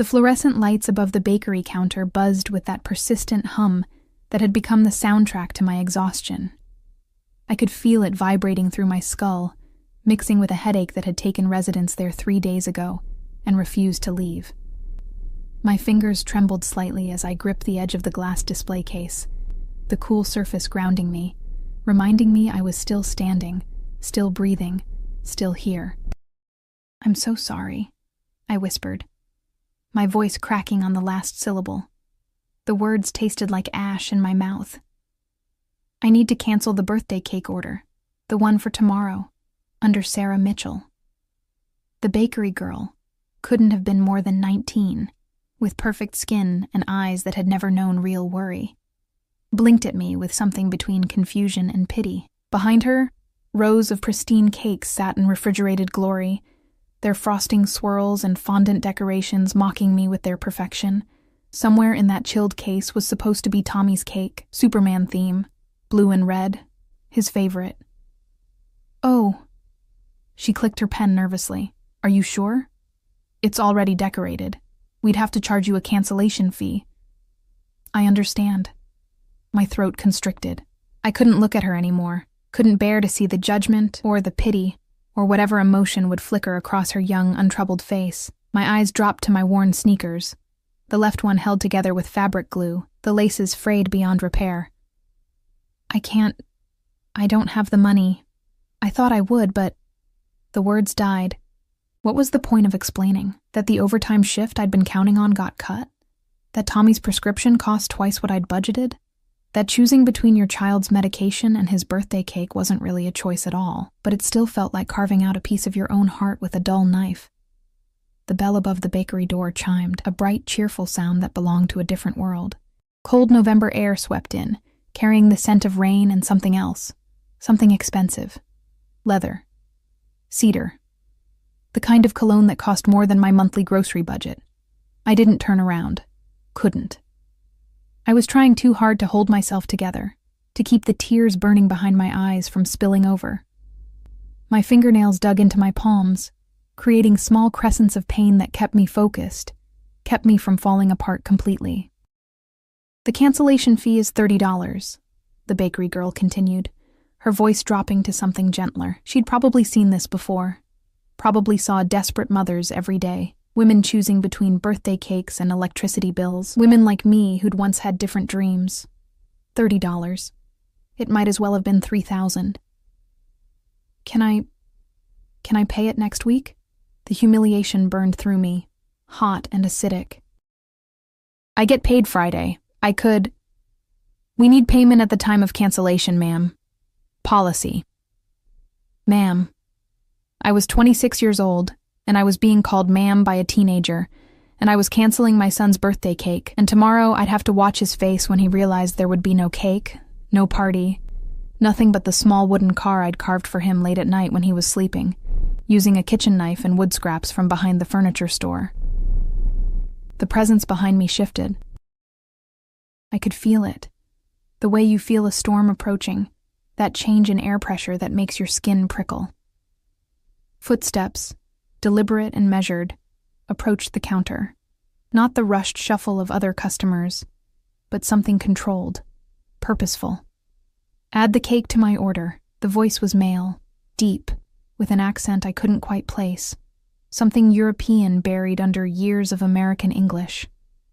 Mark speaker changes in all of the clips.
Speaker 1: The fluorescent lights above the bakery counter buzzed with that persistent hum that had become the soundtrack to my exhaustion. I could feel it vibrating through my skull, mixing with a headache that had taken residence there 3 days ago and refused to leave. My fingers trembled slightly as I gripped the edge of the glass display case, the cool surface grounding me, reminding me I was still standing, still breathing, still here. "I'm so sorry," I whispered, my voice cracking on the last syllable. The words tasted like ash in my mouth. "I need to cancel the birthday cake order, the one for tomorrow, under Sarah Mitchell." The bakery girl couldn't have been more than 19, with perfect skin and eyes that had never known real worry, blinked at me with something between confusion and pity. Behind her, rows of pristine cakes sat in refrigerated glory, their frosting swirls and fondant decorations mocking me with their perfection. Somewhere in that chilled case was supposed to be Tommy's cake, Superman theme, blue and red, his favorite. "Oh," she clicked her pen nervously. "Are you sure? It's already decorated. We'd have to charge you a cancellation fee." "I understand." My throat constricted. I couldn't look at her anymore, couldn't bear to see the judgment or the pity or whatever emotion would flicker across her young, untroubled face. My eyes dropped to my worn sneakers, the left one held together with fabric glue, the laces frayed beyond repair. I don't have the money. I thought I would, but..." The words died. What was the point of explaining? That the overtime shift I'd been counting on got cut? That Tommy's prescription cost twice what I'd budgeted? That choosing between your child's medication and his birthday cake wasn't really a choice at all, but it still felt like carving out a piece of your own heart with a dull knife? The bell above the bakery door chimed, a bright, cheerful sound that belonged to a different world. Cold November air swept in, carrying the scent of rain and something else. Something expensive. Leather. Cedar. The kind of cologne that cost more than my monthly grocery budget. I didn't turn around. Couldn't. I was trying too hard to hold myself together, to keep the tears burning behind my eyes from spilling over. My fingernails dug into my palms, creating small crescents of pain that kept me focused, kept me from falling apart completely. "The cancellation fee is $30, the bakery girl continued, her voice dropping to something gentler. She'd probably seen this before. Probably saw desperate mothers every day, women choosing between birthday cakes and electricity bills, women like me who'd once had different dreams. $30. It might as well have been $3,000. Can I pay it next week?" The humiliation burned through me, hot and acidic. "I get paid Friday. I could..." "We need payment at the time of cancellation, ma'am. Policy." "Ma'am." I was 26 years old, and I was being called ma'am by a teenager, and I was canceling my son's birthday cake, and tomorrow I'd have to watch his face when he realized there would be no cake, no party, nothing but the small wooden car I'd carved for him late at night when he was sleeping, using a kitchen knife and wood scraps from behind the furniture store. The presence behind me shifted. I could feel it, the way you feel a storm approaching, that change in air pressure that makes your skin prickle. Footsteps, deliberate and measured, approached the counter. Not the rushed shuffle of other customers, but something controlled, purposeful. "Add the cake to my order." The voice was male, deep, with an accent I couldn't quite place. Something European buried under years of American English.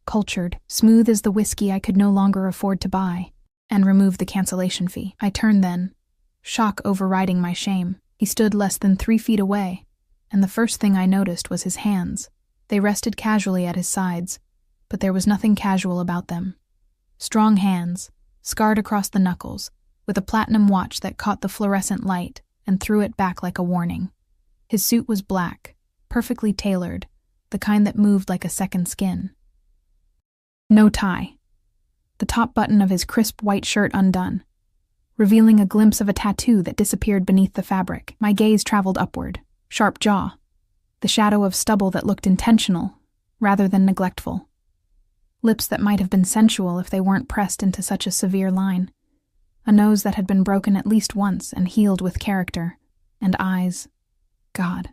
Speaker 1: Cultured, smooth as the whiskey I could no longer afford to buy, and remove the cancellation fee. I turned then, shock overriding my shame. He stood less than 3 feet away, and the first thing I noticed was his hands. They rested casually at his sides, but there was nothing casual about them. Strong hands, scarred across the knuckles, with a platinum watch that caught the fluorescent light and threw it back like a warning. His suit was black, perfectly tailored, the kind that moved like a second skin. No tie. The top button of his crisp white shirt undone, revealing a glimpse of a tattoo that disappeared beneath the fabric. My gaze traveled upward, sharp jaw, the shadow of stubble that looked intentional, rather than neglectful. Lips that might have been sensual if they weren't pressed into such a severe line. A nose that had been broken at least once and healed with character. And eyes. God.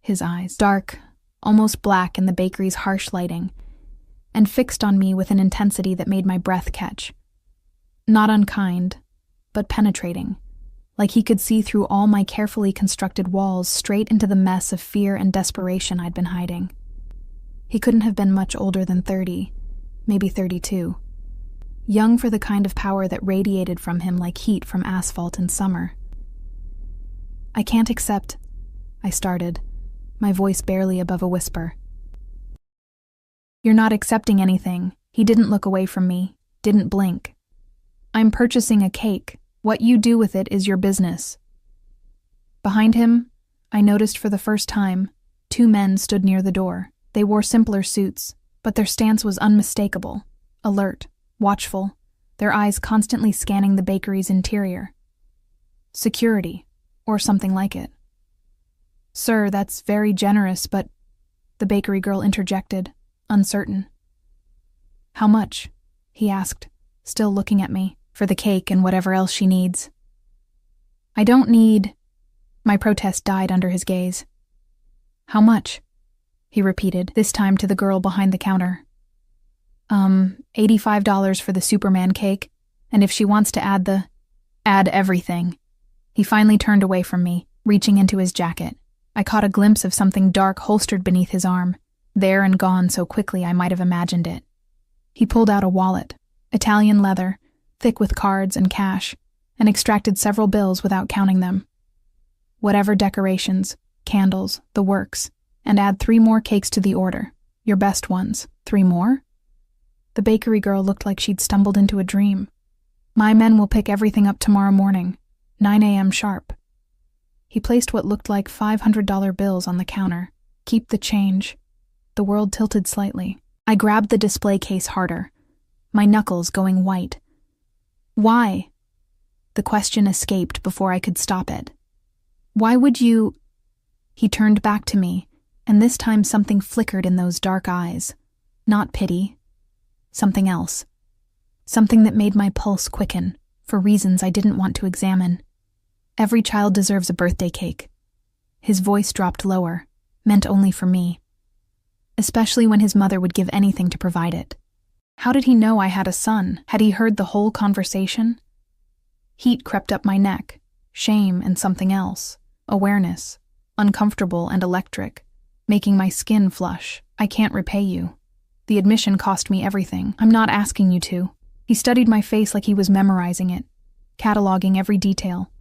Speaker 1: His eyes. Dark, almost black in the bakery's harsh lighting, and fixed on me with an intensity that made my breath catch. Not unkind, but penetrating, like he could see through all my carefully constructed walls straight into the mess of fear and desperation I'd been hiding. He couldn't have been much older than 30, maybe 32. Young for the kind of power that radiated from him like heat from asphalt in summer. "I can't accept," I started, my voice barely above a whisper. "You're not accepting anything." He didn't look away from me, didn't blink. "I'm purchasing a cake. What you do with it is your business." Behind him, I noticed for the first time, 2 men stood near the door. They wore simpler suits, but their stance was unmistakable, alert, watchful, their eyes constantly scanning the bakery's interior. Security, or something like it. "Sir, that's very generous, but—" the bakery girl interjected, uncertain. "How much?" he asked, still looking at me, "for the cake and whatever else she needs?" "I don't need—" My protest died under his gaze. "How much?" he repeated, this time to the girl behind the counter. $85 for the Superman cake, and if she wants to add everything." He finally turned away from me, reaching into his jacket. I caught a glimpse of something dark holstered beneath his arm, there and gone so quickly I might have imagined it. He pulled out a wallet, Italian leather, thick with cards and cash, and extracted several bills without counting them. "Whatever decorations, candles, the works, and add 3 more cakes to the order. Your best ones. 3 more?" The bakery girl looked like she'd stumbled into a dream. "My men will pick everything up tomorrow morning, 9 a.m. sharp." He placed what looked like $500 bills on the counter. "Keep the change." The world tilted slightly. I grabbed the display case harder, my knuckles going white. "Why?" The question escaped before I could stop it. "Why would you—" He turned back to me, and this time something flickered in those dark eyes. Not pity. Something else. Something that made my pulse quicken, for reasons I didn't want to examine. "Every child deserves a birthday cake." His voice dropped lower, meant only for me. Especially when his mother would give anything to provide it. How did he know I had a son? Had he heard the whole conversation? Heat crept up my neck, shame and something else, awareness, uncomfortable and electric, making my skin flush. "I can't repay you. The admission cost me everything. I'm not asking you to." He studied my face like he was memorizing it, cataloging every detail.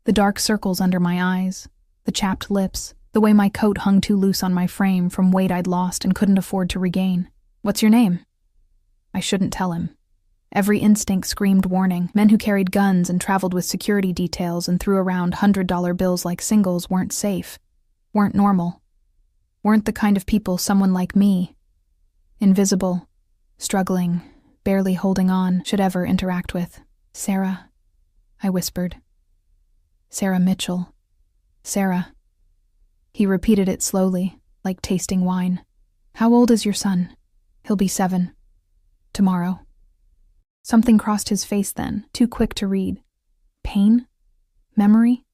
Speaker 1: The dark circles under my eyes, the chapped lips, the way my coat hung too loose on my frame from weight I'd lost and couldn't afford to regain. "What's your name?" I shouldn't tell him. Every instinct screamed warning. Men who carried guns and traveled with security details and threw around $100 bills like singles weren't safe, weren't normal, weren't the kind of people someone like me, invisible, struggling, barely holding on, should ever interact with. "Sarah," I whispered. "Sarah Mitchell. Sarah." He repeated it slowly, like tasting wine. "How old is your son?" "He'll be 7. Tomorrow." Something crossed his face then, too quick to read. Pain? Memory?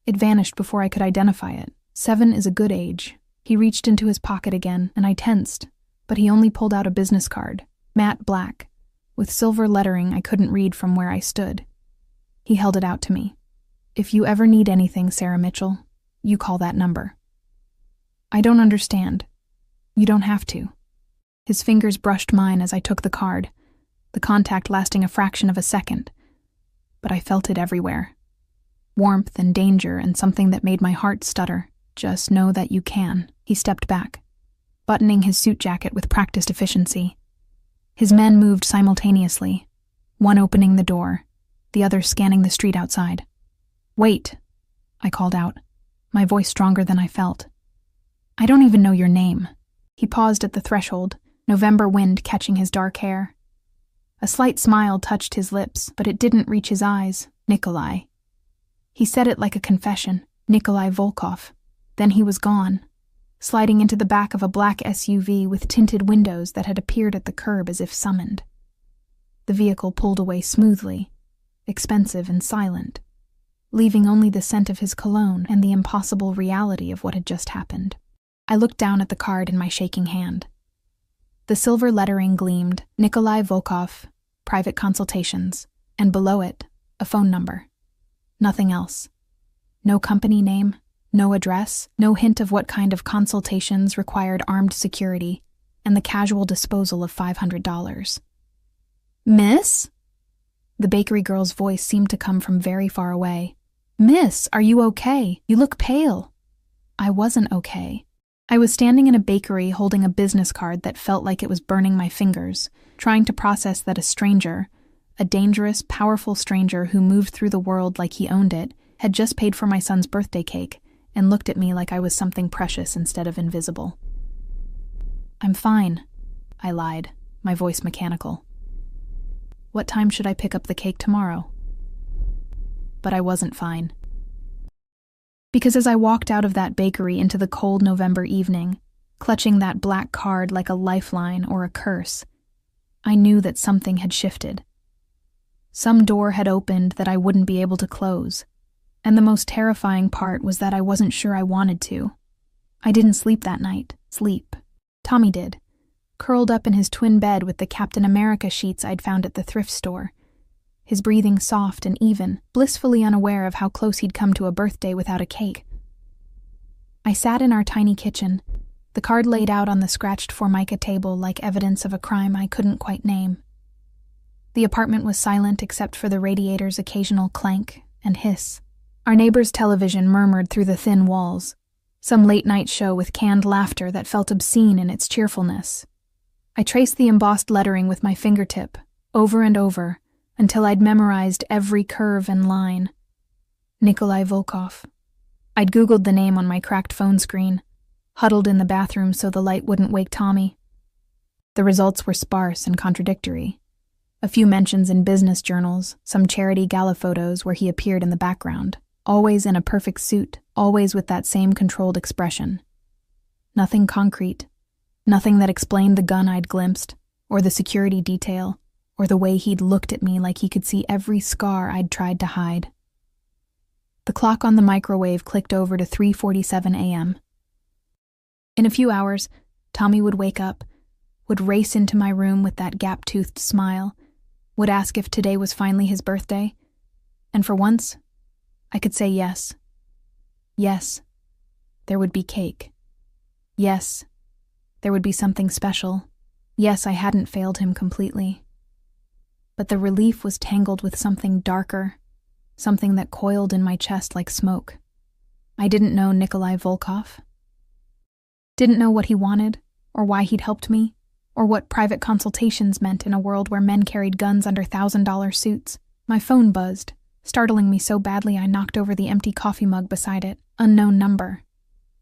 Speaker 1: It vanished before I could identify it. 7 is a good age. He reached into his pocket again, and I tensed, but he only pulled out a business card, matte black, with silver lettering I couldn't read from where I stood. He held it out to me. "If you ever need anything, Sarah Mitchell, you call that number." "I don't understand." "You don't have to." His fingers brushed mine as I took the card, the contact lasting a fraction of a second. But I felt it everywhere. Warmth and danger and something that made my heart stutter. "Just know that you can." He stepped back, buttoning his suit jacket with practiced efficiency. His men moved simultaneously, one opening the door, the other scanning the street outside. "Wait," I called out, my voice stronger than I felt. "I don't even know your name." He paused at the threshold, November wind catching his dark hair. A slight smile touched his lips, but it didn't reach his eyes. "Nikolai." He said it like a confession. Nikolai Volkov. Then he was gone, sliding into the back of a black SUV with tinted windows that had appeared at the curb as if summoned. The vehicle pulled away smoothly, expensive and silent, leaving only the scent of his cologne and the impossible reality of what had just happened. I looked down at the card in my shaking hand. The silver lettering gleamed, Nikolai Volkov, private consultations, and below it, a phone number. Nothing else. No company name, no address, no hint of what kind of consultations required armed security, and the casual disposal of $500. "Miss?" The bakery girl's voice seemed to come from very far away. "Miss, are you okay? You look pale." I wasn't okay. I was standing in a bakery holding a business card that felt like it was burning my fingers, trying to process that a stranger, a dangerous, powerful stranger who moved through the world like he owned it, had just paid for my son's birthday cake and looked at me like I was something precious instead of invisible. "I'm fine," I lied, my voice mechanical. "What time should I pick up the cake tomorrow?" But I wasn't fine. Because as I walked out of that bakery into the cold November evening, clutching that black card like a lifeline or a curse, I knew that something had shifted. Some door had opened that I wouldn't be able to close, and the most terrifying part was that I wasn't sure I wanted to. I didn't sleep that night. Sleep. Tommy did, curled up in his twin bed with the Captain America sheets I'd found at the thrift store, his breathing soft and even, blissfully unaware of how close he'd come to a birthday without a cake. I sat in our tiny kitchen, the card laid out on the scratched formica table like evidence of a crime I couldn't quite name. The apartment was silent except for the radiator's occasional clank and hiss. Our neighbor's television murmured through the thin walls, some late-night show with canned laughter that felt obscene in its cheerfulness. I traced the embossed lettering with my fingertip, over and over, until I'd memorized every curve and line. Nikolai Volkov. I'd Googled the name on my cracked phone screen, huddled in the bathroom so the light wouldn't wake Tommy. The results were sparse and contradictory. A few mentions in business journals, some charity gala photos where he appeared in the background, always in a perfect suit, always with that same controlled expression. Nothing concrete, nothing that explained the gun I'd glimpsed, or the security detail, or the way he'd looked at me like he could see every scar I'd tried to hide. The clock on the microwave clicked over to 3:47 a.m. In a few hours, Tommy would wake up, would race into my room with that gap-toothed smile, would ask if today was finally his birthday, and for once, I could say yes. Yes, there would be cake. Yes, there would be something special. Yes, I hadn't failed him completely. But the relief was tangled with something darker, something that coiled in my chest like smoke. I didn't know Nikolai Volkov. Didn't know what he wanted, or why he'd helped me, or what private consultations meant in a world where men carried guns under $1,000 suits. My phone buzzed, startling me so badly I knocked over the empty coffee mug beside it. Unknown number.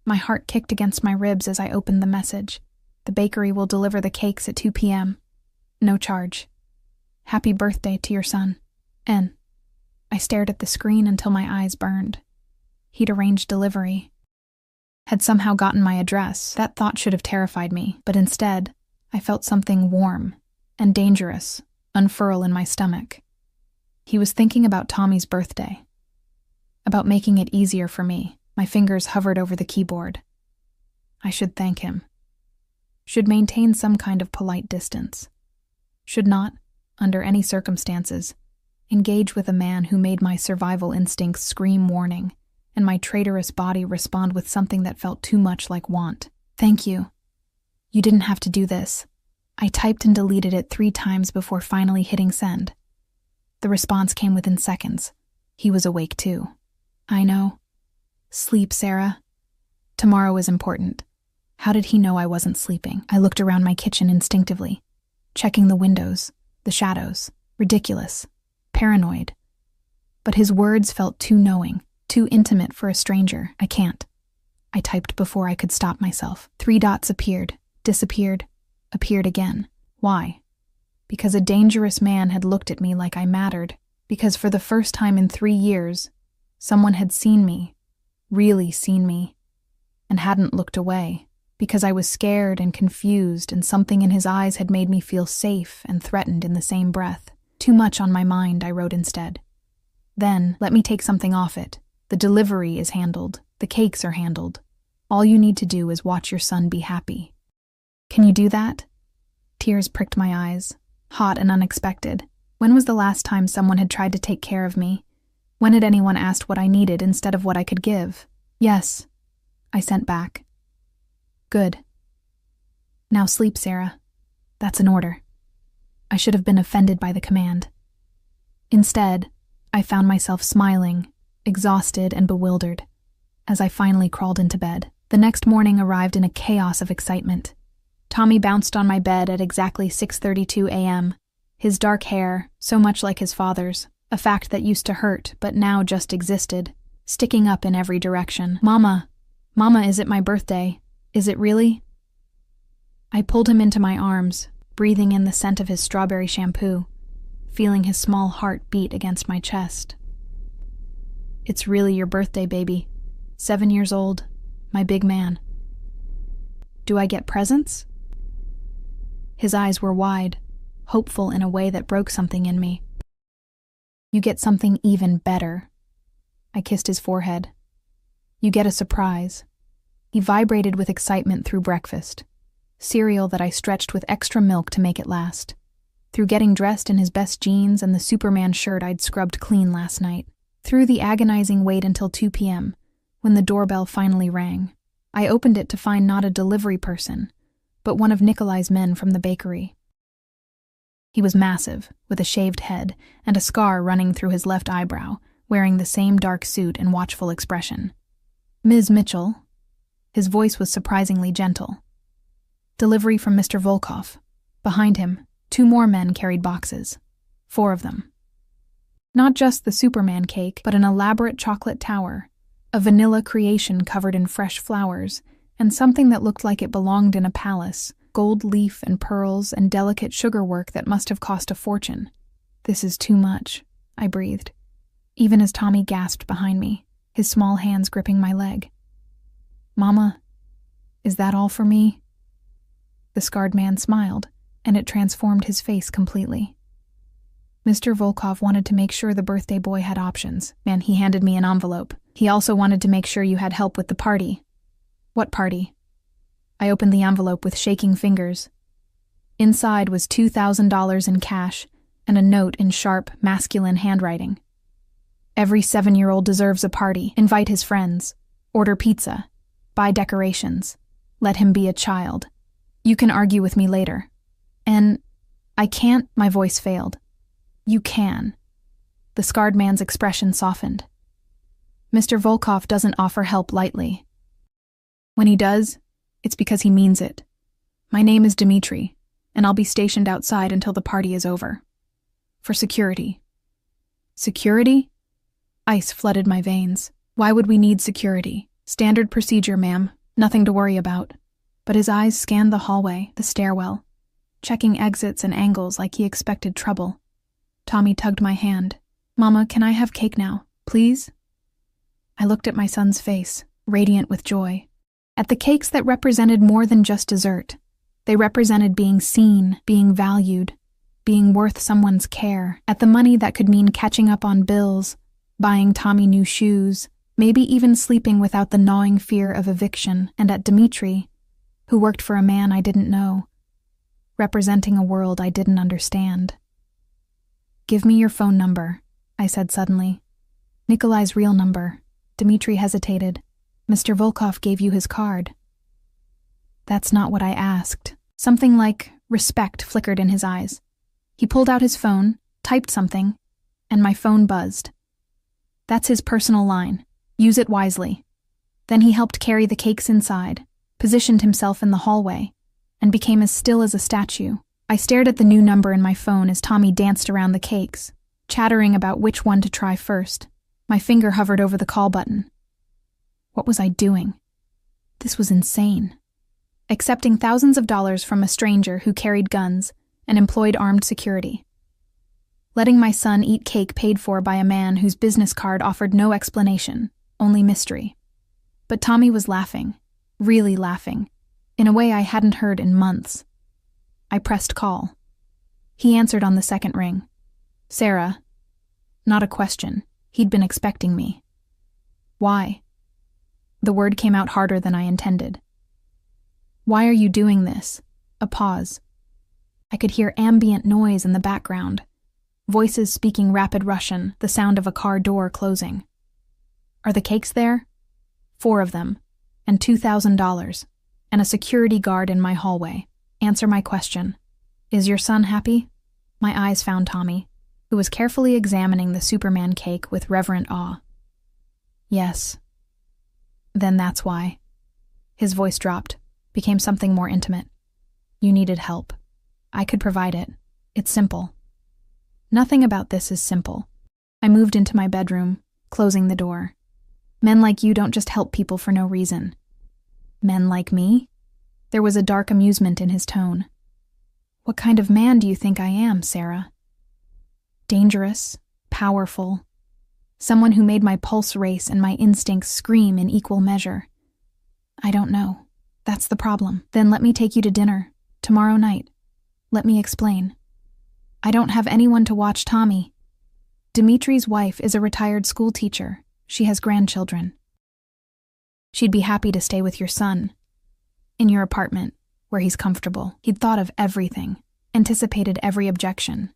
Speaker 1: My heart kicked against my ribs as I opened the message. The bakery will deliver the cakes at 2 p.m. No charge. Happy birthday to your son, N. I stared at the screen until my eyes burned. He'd arranged delivery. Had somehow gotten my address. That thought should have terrified me, but instead, I felt something warm and dangerous unfurl in my stomach. He was thinking about Tommy's birthday. About making it easier for me. My fingers hovered over the keyboard. I should thank him. Should maintain some kind of polite distance. Should not, under any circumstances, engage with a man who made my survival instincts scream warning, and my traitorous body respond with something that felt too much like want. Thank you. You didn't have to do this. I typed and deleted it 3 times before finally hitting send. The response came within seconds. He was awake too. I know. Sleep, Sarah. Tomorrow is important. How did he know I wasn't sleeping? I looked around my kitchen instinctively, checking the windows, the shadows. Ridiculous. Paranoid. But his words felt too knowing, too intimate for a stranger. I can't. I typed before I could stop myself. 3 dots appeared, disappeared, appeared again. Why? Because a dangerous man had looked at me like I mattered. Because for the first time in 3 years, someone had seen me, really seen me, and hadn't looked away. Because I was scared and confused, and something in his eyes had made me feel safe and threatened in the same breath. Too much on my mind, I wrote instead. Then, let me take something off it. The delivery is handled. The cakes are handled. All you need to do is watch your son be happy. Can you do that? Tears pricked my eyes, hot and unexpected. When was the last time someone had tried to take care of me? When had anyone asked what I needed instead of what I could give? Yes, I sent back. Good. Now sleep, Sarah. That's an order. I should have been offended by the command. Instead, I found myself smiling, exhausted and bewildered, as I finally crawled into bed. The next morning arrived in a chaos of excitement. Tommy bounced on my bed at exactly 6:32 a.m., his dark hair, so much like his father's, a fact that used to hurt but now just existed, sticking up in every direction. Mama, is it my birthday? Is it really? I pulled him into my arms, breathing in the scent of his strawberry shampoo, feeling his small heart beat against my chest. It's really your birthday, baby. 7 years old, my big man. Do I get presents? His eyes were wide, hopeful in a way that broke something in me. You get something even better. I kissed his forehead. You get a surprise. He vibrated with excitement through breakfast, cereal that I stretched with extra milk to make it last, through getting dressed in his best jeans and the Superman shirt I'd scrubbed clean last night, through the agonizing wait until 2 p.m., when the doorbell finally rang. I opened it to find not a delivery person, but one of Nikolai's men from the bakery. He was massive, with a shaved head and a scar running through his left eyebrow, wearing the same dark suit and watchful expression. Ms. Mitchell. His voice was surprisingly gentle. Delivery from Mr. Volkov. Behind him, 2 more men carried boxes. 4 of them. Not just the Superman cake, but an elaborate chocolate tower, a vanilla creation covered in fresh flowers, and something that looked like it belonged in a palace, gold leaf and pearls and delicate sugarwork that must have cost a fortune. This is too much, I breathed, even as Tommy gasped behind me, his small hands gripping my leg. Mama, is that all for me? The scarred man smiled, and it transformed his face completely. Mr. Volkov wanted to make sure the birthday boy had options, and he handed me an envelope. He also wanted to make sure you had help with the party. What party? I opened the envelope with shaking fingers. Inside was $2,000 in cash and a note in sharp, masculine handwriting. Every 7-year-old deserves a party. Invite his friends. Order pizza. Buy decorations. Let him be a child. You can argue with me later. And I can't, my voice failed. You can. The scarred man's expression softened. Mr. Volkov doesn't offer help lightly. When he does, it's because he means it. My name is Dmitri, and I'll be stationed outside until the party is over. For security. Security? Ice flooded my veins. Why would we need security? Standard procedure, ma'am. Nothing to worry about. But his eyes scanned the hallway, the stairwell, checking exits and angles like he expected trouble. Tommy tugged my hand. Mama, can I have cake now, please? I looked at my son's face, radiant with joy. At the cakes that represented more than just dessert. They represented being seen, being valued, being worth someone's care. At the money that could mean catching up on bills, buying Tommy new shoes, maybe even sleeping without the gnawing fear of eviction. And at Dmitri, who worked for a man I didn't know, representing a world I didn't understand. Give me your phone number, I said suddenly. Nikolai's real number. Dmitri hesitated. Mr. Volkov gave you his card. That's not what I asked. Something like respect flickered in his eyes. He pulled out his phone, typed something, and my phone buzzed. That's his personal line. Use it wisely. Then he helped carry the cakes inside, positioned himself in the hallway, and became as still as a statue. I stared at the new number in my phone as Tommy danced around the cakes, chattering about which one to try first. My finger hovered over the call button. What was I doing? This was insane. Accepting thousands of dollars from a stranger who carried guns and employed armed security. Letting my son eat cake paid for by a man whose business card offered no explanation, only mystery. But Tommy was laughing, really laughing, in a way I hadn't heard in months. I pressed call. He answered on the second ring. Sarah. Not a question. He'd been expecting me. Why? The word came out harder than I intended. Why are you doing this? A pause. I could hear ambient noise in the background. Voices speaking rapid Russian, the sound of a car door closing. Are the cakes there? 4 of them, and $2,000, and a security guard in my hallway. Answer my question. Is your son happy? My eyes found Tommy, who was carefully examining the Superman cake with reverent awe. Yes. Then that's why. His voice dropped, became something more intimate. You needed help. I could provide it. It's simple. Nothing about this is simple. I moved into my bedroom, closing the door. Men like you don't just help people for no reason. Men like me? There was a dark amusement in his tone. What kind of man do you think I am, Sarah? Dangerous, powerful, someone who made my pulse race and my instincts scream in equal measure. I don't know. That's the problem. Then let me take you to dinner, tomorrow night. Let me explain. I don't have anyone to watch Tommy. Dimitri's wife is a retired school teacher. She has grandchildren. She'd be happy to stay with your son. In your apartment, where he's comfortable. He'd thought of everything, anticipated every objection.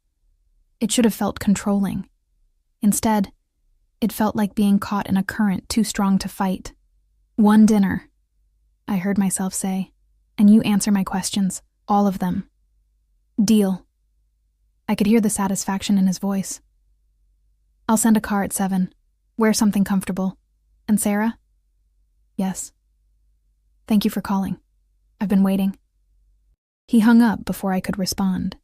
Speaker 1: It should have felt controlling. Instead, it felt like being caught in a current too strong to fight. One dinner, I heard myself say, and you answer my questions, all of them. Deal. I could hear the satisfaction in his voice. I'll send a car at 7. Wear something comfortable. And Sarah? Yes. Thank you for calling. I've been waiting. He hung up before I could respond,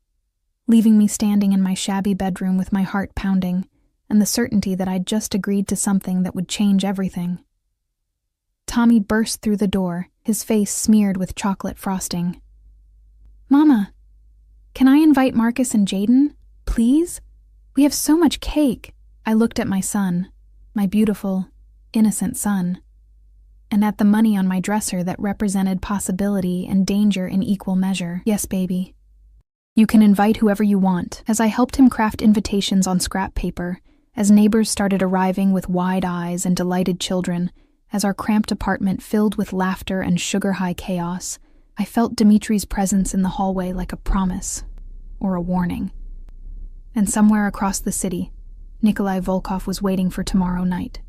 Speaker 1: leaving me standing in my shabby bedroom with my heart pounding and the certainty that I'd just agreed to something that would change everything. Tommy burst through the door, his face smeared with chocolate frosting. Mama, can I invite Marcus and Jaden, please? We have so much cake. I looked at my son, my beautiful, innocent son, and at the money on my dresser that represented possibility and danger in equal measure. Yes, baby. You can invite whoever you want. As I helped him craft invitations on scrap paper, as neighbors started arriving with wide eyes and delighted children, as our cramped apartment filled with laughter and sugar-high chaos, I felt Dimitri's presence in the hallway like a promise, or a warning. And somewhere across the city, Nikolai Volkov was waiting for tomorrow night,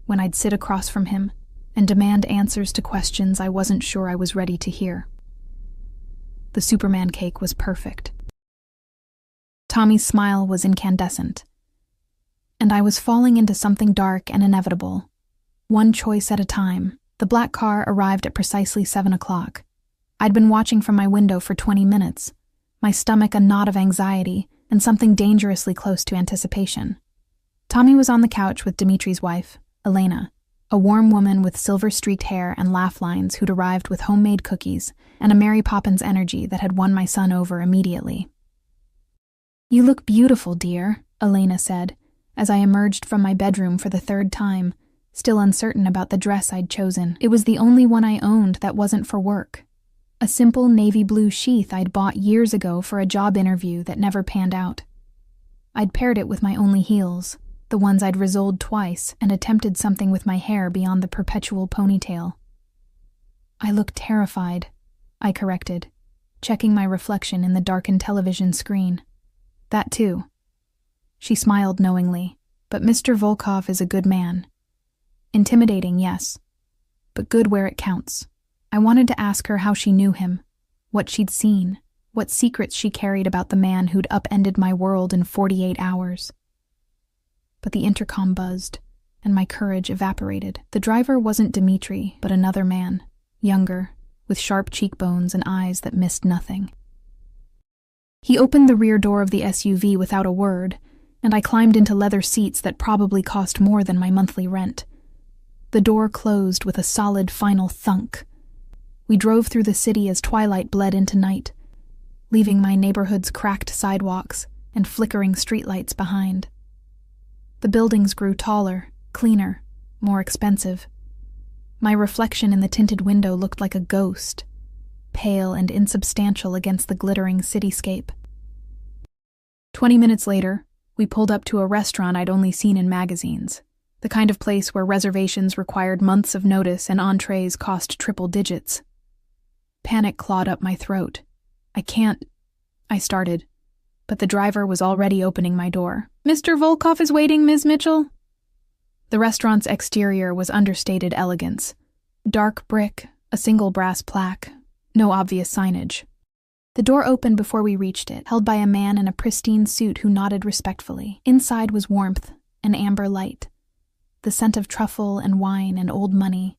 Speaker 1: when I'd sit across from him and demand answers to questions I wasn't sure I was ready to hear. The Superman cake was perfect. Tommy's smile was incandescent. And I was falling into something dark and inevitable. One choice at a time. The black car arrived at precisely 7 o'clock. I'd been watching from my window for 20 minutes, my stomach a knot of anxiety and something dangerously close to anticipation. Tommy was on the couch with Dimitri's wife, Elena, a warm woman with silver-streaked hair and laugh lines who'd arrived with homemade cookies and a Mary Poppins energy that had won my son over immediately. You look beautiful, dear, Elena said, as I emerged from my bedroom for the 3rd time, still uncertain about the dress I'd chosen. It was the only one I owned that wasn't for work. A simple navy blue sheath I'd bought years ago for a job interview that never panned out. I'd paired it with my only heels, the ones I'd risoled twice, and attempted something with my hair beyond the perpetual ponytail. I looked terrified, I corrected, checking my reflection in the darkened television screen. That too. She smiled knowingly, but Mr. Volkov is a good man. Intimidating, yes, but good where it counts. I wanted to ask her how she knew him, what she'd seen, what secrets she carried about the man who'd upended my world in 48 hours. But the intercom buzzed, and my courage evaporated. The driver wasn't Dimitri, but another man, younger, with sharp cheekbones and eyes that missed nothing. He opened the rear door of the SUV without a word, and I climbed into leather seats that probably cost more than my monthly rent. The door closed with a solid final thunk. We drove through the city as twilight bled into night, leaving my neighborhood's cracked sidewalks and flickering streetlights behind. The buildings grew taller, cleaner, more expensive. My reflection in the tinted window looked like a ghost, pale and insubstantial against the glittering cityscape. 20 minutes later, we pulled up to a restaurant I'd only seen in magazines, The kind of place where reservations required months of notice and entrees cost triple digits. Panic clawed up my throat. I can't, I started, but the driver was already opening my door. Mr. Volkov is waiting, Ms. Mitchell. The restaurant's exterior was understated elegance. Dark brick, a single brass plaque, no obvious signage. The door opened before we reached it, held by a man in a pristine suit who nodded respectfully. Inside was warmth, an amber light, the scent of truffle and wine and old money.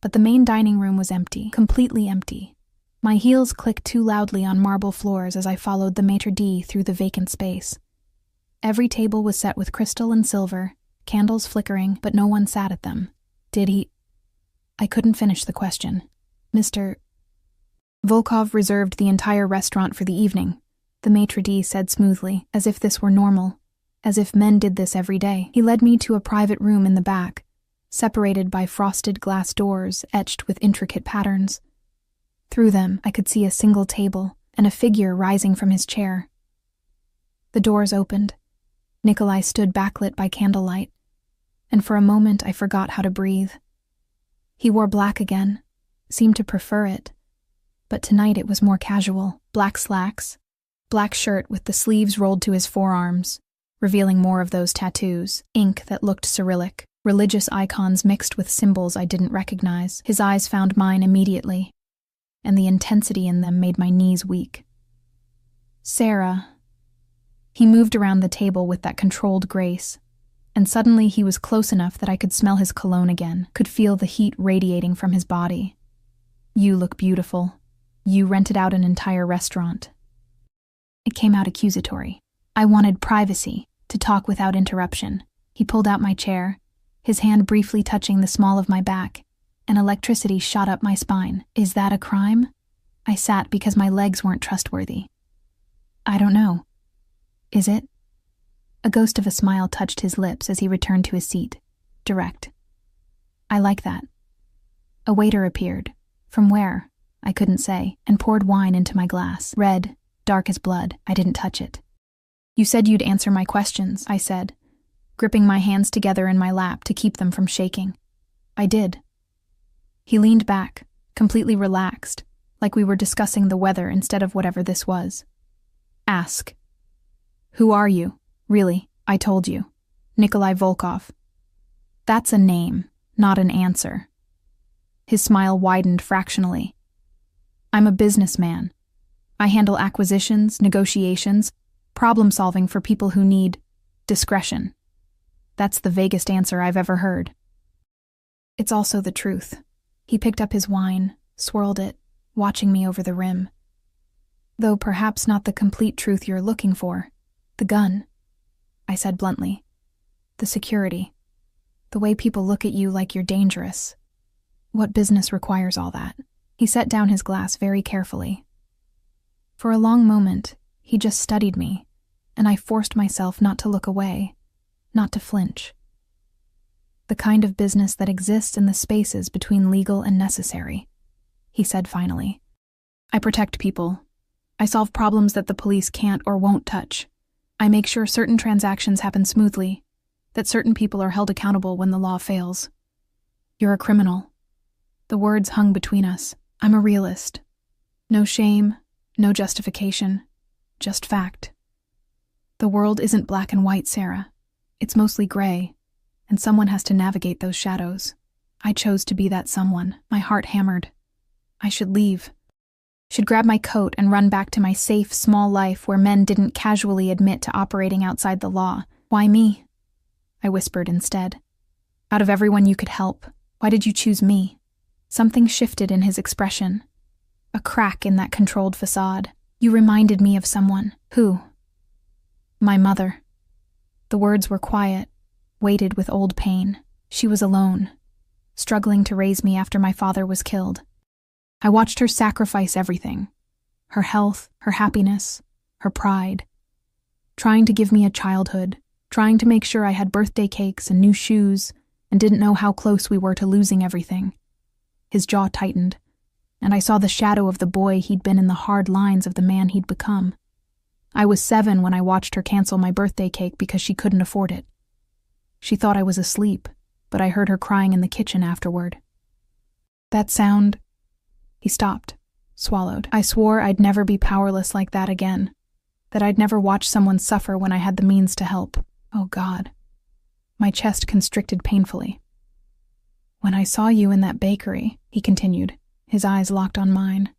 Speaker 1: But the main dining room was empty, completely empty. My heels clicked too loudly on marble floors as I followed the maitre d' through the vacant space. Every table was set with crystal and silver, candles flickering, but no one sat at them. Did he? I couldn't finish the question. Mr. Volkov reserved the entire restaurant for the evening, the maitre d' said smoothly, as if this were normal, as if men did this every day. He led me to a private room in the back, separated by frosted glass doors etched with intricate patterns. Through them, I could see a single table and a figure rising from his chair. The doors opened. Nikolai stood backlit by candlelight, and for a moment I forgot how to breathe. He wore black again, seemed to prefer it, but tonight it was more casual. Black slacks, black shirt with the sleeves rolled to his forearms, revealing more of those tattoos, ink that looked Cyrillic, religious icons mixed with symbols I didn't recognize. His eyes found mine immediately, and the intensity in them made my knees weak. Sarah. He moved around the table with that controlled grace, and suddenly he was close enough that I could smell his cologne again, could feel the heat radiating from his body. You look beautiful. You rented out an entire restaurant. It came out accusatory. I wanted privacy, to talk without interruption. He pulled out my chair, his hand briefly touching the small of my back, and electricity shot up my spine. Is that a crime? I sat because my legs weren't trustworthy. I don't know. Is it? A ghost of a smile touched his lips as he returned to his seat. Direct. I like that. A waiter appeared. From where? I couldn't say, and poured wine into my glass. Red, dark as blood. I didn't touch it. You said you'd answer my questions, I said, gripping my hands together in my lap to keep them from shaking. I did. He leaned back, completely relaxed, like we were discussing the weather instead of whatever this was. Ask. Who are you? Really, I told you. Nikolai Volkov. That's a name, not an answer. His smile widened fractionally. I'm a businessman. I handle acquisitions, negotiations, problem-solving for people who need discretion. That's the vaguest answer I've ever heard. It's also the truth. He picked up his wine, swirled it, watching me over the rim. Though perhaps not the complete truth you're looking for. The gun, I said bluntly. The security. The way people look at you like you're dangerous. What business requires all that? He set down his glass very carefully. For a long moment, he just studied me, and I forced myself not to look away, not to flinch. The kind of business that exists in the spaces between legal and necessary, he said finally. I protect people. I solve problems that the police can't or won't touch. I make sure certain transactions happen smoothly, that certain people are held accountable when the law fails. You're a criminal. The words hung between us. I'm a realist. No shame, no justification, just fact. The world isn't black and white, Sarah. It's mostly gray, and someone has to navigate those shadows. I chose to be that someone. My heart hammered. I should leave. Should grab my coat and run back to my safe, small life where men didn't casually admit to operating outside the law. Why me? I whispered instead. Out of everyone you could help, why did you choose me? Something shifted in his expression. A crack in that controlled facade. You reminded me of someone. Who? My mother. The words were quiet, weighted with old pain. She was alone, struggling to raise me after my father was killed. I watched her sacrifice everything. Her health, her happiness, her pride. Trying to give me a childhood, trying to make sure I had birthday cakes and new shoes, and didn't know how close we were to losing everything. His jaw tightened, and I saw the shadow of the boy he'd been in the hard lines of the man he'd become. I was 7 when I watched her cancel my birthday cake because she couldn't afford it. She thought I was asleep, but I heard her crying in the kitchen afterward. That sound... He stopped, swallowed. I swore I'd never be powerless like that again, that I'd never watch someone suffer when I had the means to help. Oh God. My chest constricted painfully. When I saw you in that bakery, he continued, his eyes locked on mine,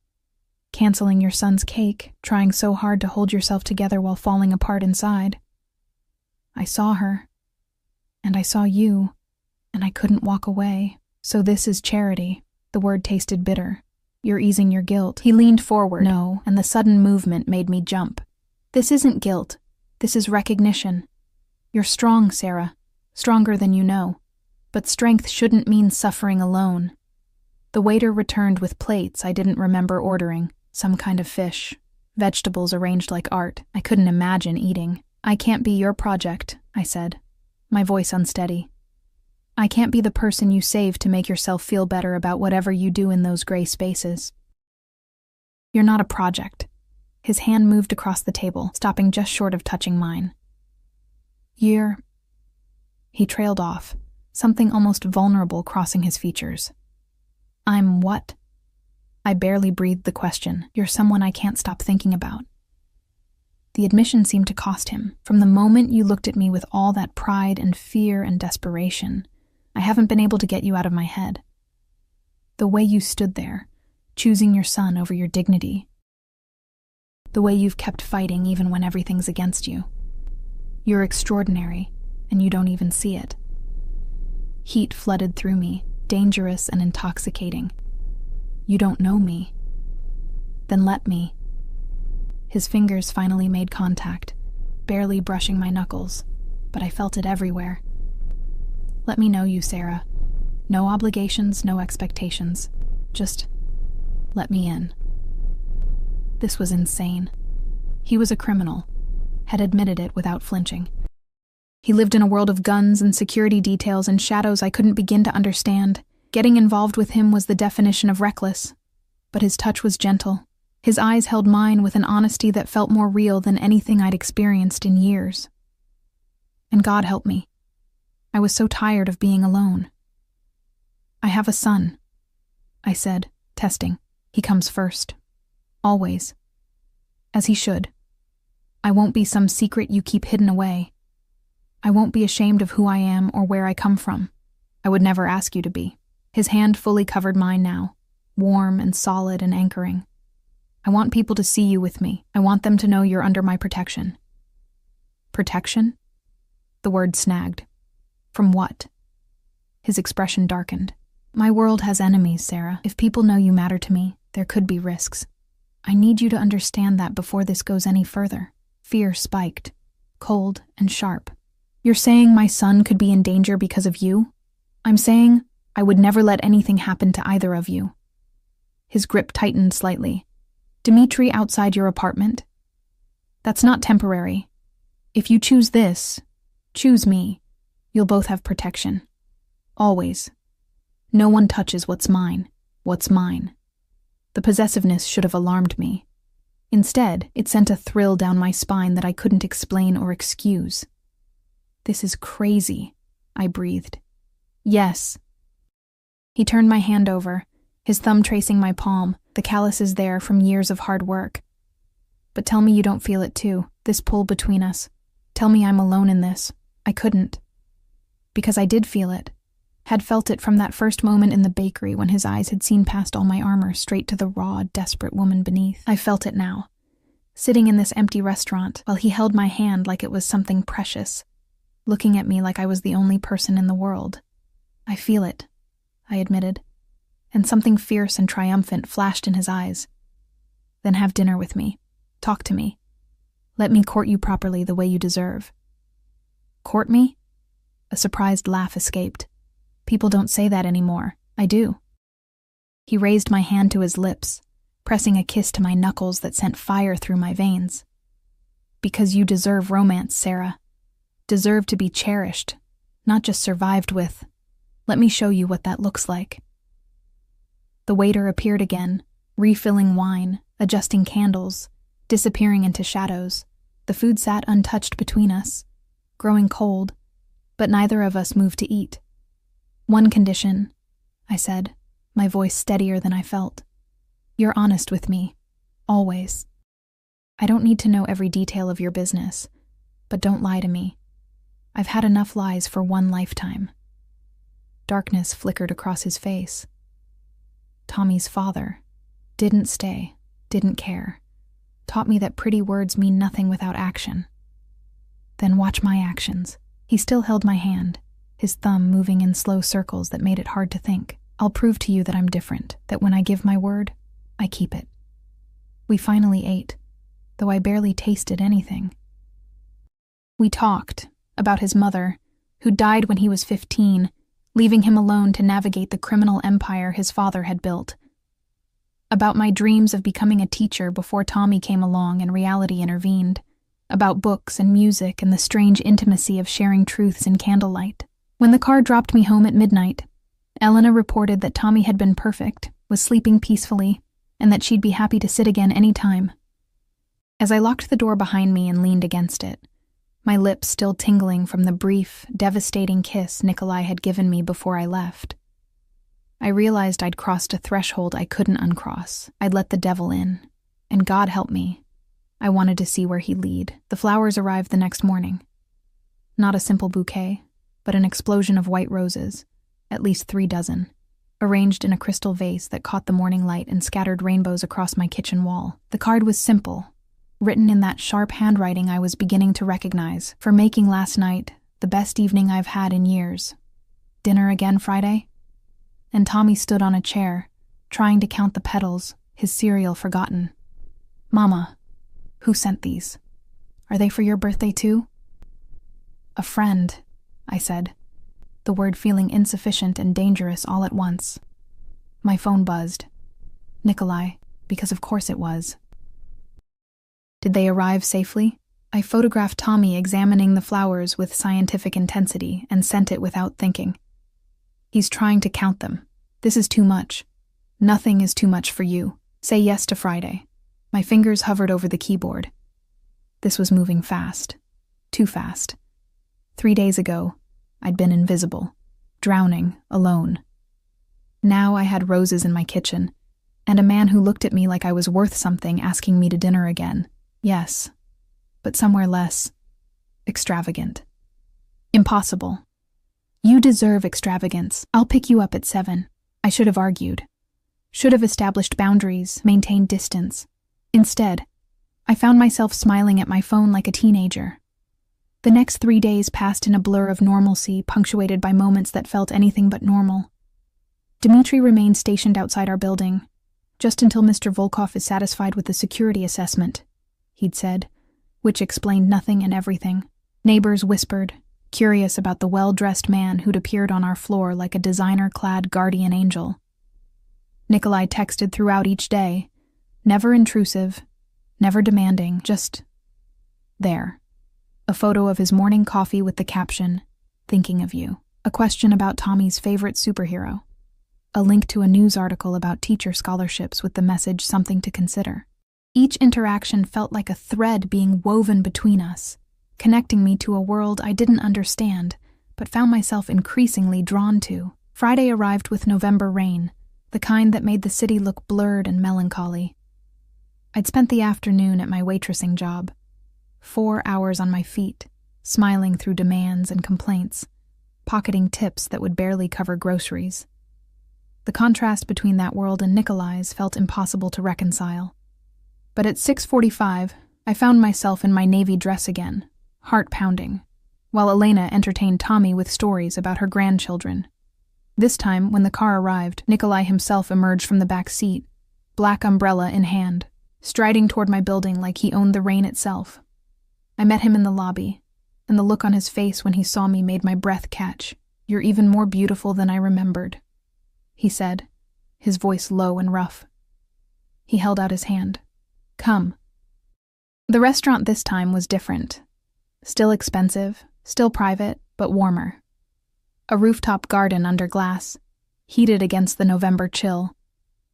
Speaker 1: canceling your son's cake, trying so hard to hold yourself together while falling apart inside. I saw her, and I saw you, and I couldn't walk away. So this is charity. The word tasted bitter. You're easing your guilt. He leaned forward. No, and the sudden movement made me jump. This isn't guilt. This is recognition. You're strong, Sarah. Stronger than you know. But strength shouldn't mean suffering alone. The waiter returned with plates I didn't remember ordering, some kind of fish, vegetables arranged like art I couldn't imagine eating. I can't be your project, I said, my voice unsteady. I can't be the person you save to make yourself feel better about whatever you do in those gray spaces. You're not a project. His hand moved across the table, stopping just short of touching mine. He trailed off, something almost vulnerable crossing his features. I'm what? I barely breathed the question. You're someone I can't stop thinking about. The admission seemed to cost him. From the moment you looked at me with all that pride and fear and desperation, I haven't been able to get you out of my head. The way you stood there, choosing your son over your dignity. The way you've kept fighting even when everything's against you. You're extraordinary, and you don't even see it. Heat flooded through me, dangerous and intoxicating. You don't know me. Then let me. His fingers finally made contact, barely brushing my knuckles, but I felt it everywhere. Let me know you, Sarah. No obligations, no expectations. Just let me in. This was insane. He was a criminal, had admitted it without flinching. He lived in a world of guns and security details and shadows I couldn't begin to understand. Getting involved with him was the definition of reckless. But his touch was gentle. His eyes held mine with an honesty that felt more real than anything I'd experienced in years. And God help me. I was so tired of being alone. I have a son, I said, testing. He comes first. Always. As he should. I won't be some secret you keep hidden away. I won't be ashamed of who I am or where I come from. I would never ask you to be. His hand fully covered mine now, warm and solid and anchoring. I want people to see you with me. I want them to know you're under my protection. Protection? The word snagged. From what? His expression darkened. My world has enemies, Sarah. If people know you matter to me, there could be risks. I need you to understand that before this goes any further. Fear spiked, cold and sharp. You're saying my son could be in danger because of you? I'm saying I would never let anything happen to either of you. His grip tightened slightly. Dimitri outside your apartment? That's not temporary. If you choose this, choose me, you'll both have protection. Always. No one touches what's mine. What's mine. The possessiveness should have alarmed me. Instead, it sent a thrill down my spine that I couldn't explain or excuse. This is crazy, I breathed. Yes. He turned my hand over, his thumb tracing my palm, the calluses there from years of hard work. But tell me you don't feel it too, this pull between us. Tell me I'm alone in this. I couldn't. Because I did feel it. Had felt it from that first moment in the bakery when his eyes had seen past all my armor straight to the raw, desperate woman beneath. I felt it now, sitting in this empty restaurant while he held my hand like it was something precious, looking at me like I was the only person in the world. I feel it, I admitted, and something fierce and triumphant flashed in his eyes. Then have dinner with me. Talk to me. Let me court you properly the way you deserve. Court me? A surprised laugh escaped. People don't say that anymore. I do. He raised my hand to his lips, pressing a kiss to my knuckles that sent fire through my veins. Because you deserve romance, Sarah. Deserve to be cherished, not just survived with. Let me show you what that looks like. The waiter appeared again, refilling wine, adjusting candles, disappearing into shadows. The food sat untouched between us, growing cold, but neither of us moved to eat. "One condition," I said, my voice steadier than I felt. "You're honest with me. Always. I don't need to know every detail of your business, but don't lie to me. I've had enough lies for one lifetime." Darkness flickered across his face. Tommy's father didn't stay, didn't care, taught me that pretty words mean nothing without action. Then watch my actions. He still held my hand, his thumb moving in slow circles that made it hard to think. "I'll prove to you that I'm different, that when I give my word, I keep it." We finally ate, though I barely tasted anything. We talked about his mother, who died when he was 15, leaving him alone to navigate the criminal empire his father had built. About my dreams of becoming a teacher before Tommy came along and reality intervened. About books and music and the strange intimacy of sharing truths in candlelight. When the car dropped me home at midnight, Elena reported that Tommy had been perfect, was sleeping peacefully, and that she'd be happy to sit again any time. As I locked the door behind me and leaned against it, my lips still tingling from the brief, devastating kiss Nikolai had given me before I left, I realized I'd crossed a threshold I couldn't uncross. I'd let the devil in, and God help me. I wanted to see where he'd lead. The flowers arrived the next morning. Not a simple bouquet, but an explosion of white roses, at least 3 dozen, arranged in a crystal vase that caught the morning light and scattered rainbows across my kitchen wall. The card was simple, written in that sharp handwriting I was beginning to recognize for making last night the best evening I've had in years. "Dinner again Friday?" And Tommy stood on a chair, trying to count the petals, his cereal forgotten. "Mama, who sent these? Are they for your birthday too?" "A friend," I said, the word feeling insufficient and dangerous all at once. My phone buzzed. Nikolai, because of course it was. "Did they arrive safely?" I photographed Tommy examining the flowers with scientific intensity and sent it without thinking. "He's trying to count them. This is too much. Nothing is too much for you. Say yes to Friday." My fingers hovered over the keyboard. This was moving fast. Too fast. 3 days ago, I'd been invisible, drowning, alone. Now I had roses in my kitchen, and a man who looked at me like I was worth something asking me to dinner again. Yes, but somewhere less extravagant. "Impossible. You deserve extravagance. I'll pick you up at 7. I should have argued. Should have established boundaries, maintained distance. Instead, I found myself smiling at my phone like a teenager. The next 3 days passed in a blur of normalcy, punctuated by moments that felt anything but normal. Dmitri remained stationed outside our building, just until Mr. Volkov is satisfied with the security assessment, he'd said, which explained nothing and everything. Neighbors whispered, curious about the well-dressed man who'd appeared on our floor like a designer-clad guardian angel. Nikolai texted throughout each day, never intrusive, never demanding, just there. A photo of his morning coffee with the caption, "Thinking of you." A question about Tommy's favorite superhero. A link to a news article about teacher scholarships with the message "something to consider." Each interaction felt like a thread being woven between us, connecting me to a world I didn't understand, but found myself increasingly drawn to. Friday arrived with November rain, the kind that made the city look blurred and melancholy. I'd spent the afternoon at my waitressing job, 4 hours on my feet, smiling through demands and complaints, pocketing tips that would barely cover groceries. The contrast between that world and Nikolai's felt impossible to reconcile. But at 6:45, I found myself in my navy dress again, heart pounding, while Elena entertained Tommy with stories about her grandchildren. This time, when the car arrived, Nikolai himself emerged from the back seat, black umbrella in hand, striding toward my building like he owned the rain itself. I met him in the lobby, and the look on his face when he saw me made my breath catch. "You're even more beautiful than I remembered," he said, his voice low and rough. He held out his hand. "Come." The restaurant this time was different. Still expensive, still private, but warmer. A rooftop garden under glass, heated against the November chill,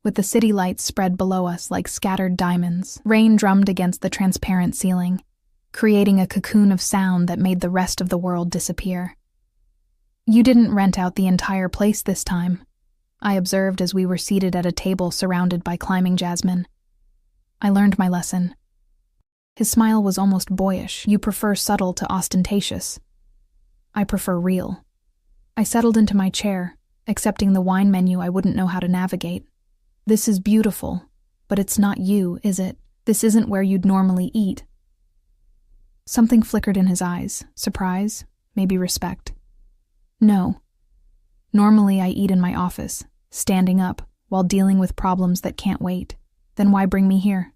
Speaker 1: with the city lights spread below us like scattered diamonds. Rain drummed against the transparent ceiling, creating a cocoon of sound that made the rest of the world disappear. You didn't rent out the entire place this time, I observed as we were seated at a table surrounded by climbing jasmine. I learned my lesson. His smile was almost boyish. You prefer subtle to ostentatious. I prefer real. I settled into my chair, accepting the wine menu I wouldn't know how to navigate. This is beautiful, but it's not you, is it? This isn't where you'd normally eat. Something flickered in his eyes. Surprise, maybe respect. No. Normally I eat in my office, standing up, while dealing with problems that can't wait. Then why bring me here?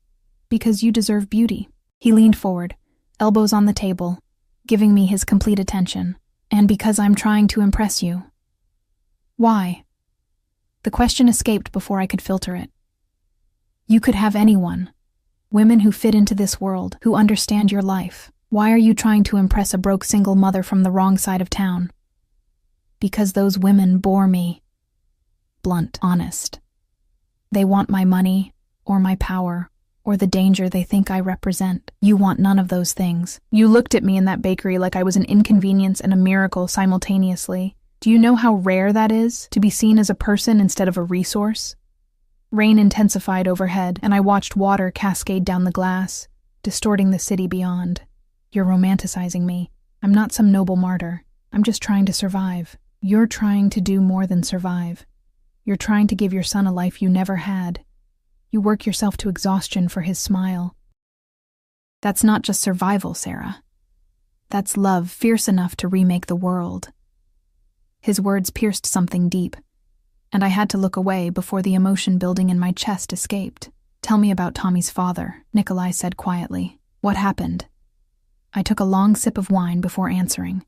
Speaker 1: Because you deserve beauty. He leaned forward, elbows on the table, giving me his complete attention. And because I'm trying to impress you. Why? The question escaped before I could filter it. You could have anyone. Women who fit into this world, who understand your life. Why are you trying to impress a broke single mother from the wrong side of town? Because those women bore me. Blunt, honest. They want my money, or my power, or the danger they think I represent. You want none of those things. You looked at me in that bakery like I was an inconvenience and a miracle simultaneously. Do you know how rare that is, to be seen as a person instead of a resource? Rain intensified overhead, and I watched water cascade down the glass, distorting the city beyond. You're romanticizing me. I'm not some noble martyr. I'm just trying to survive. You're trying to do more than survive. You're trying to give your son a life you never had. You work yourself to exhaustion for his smile. That's not just survival, Sarah. That's love fierce enough to remake the world. His words pierced something deep, and I had to look away before the emotion building in my chest escaped. Tell me about Tommy's father, Nikolai said quietly. What happened? I took a long sip of wine before answering.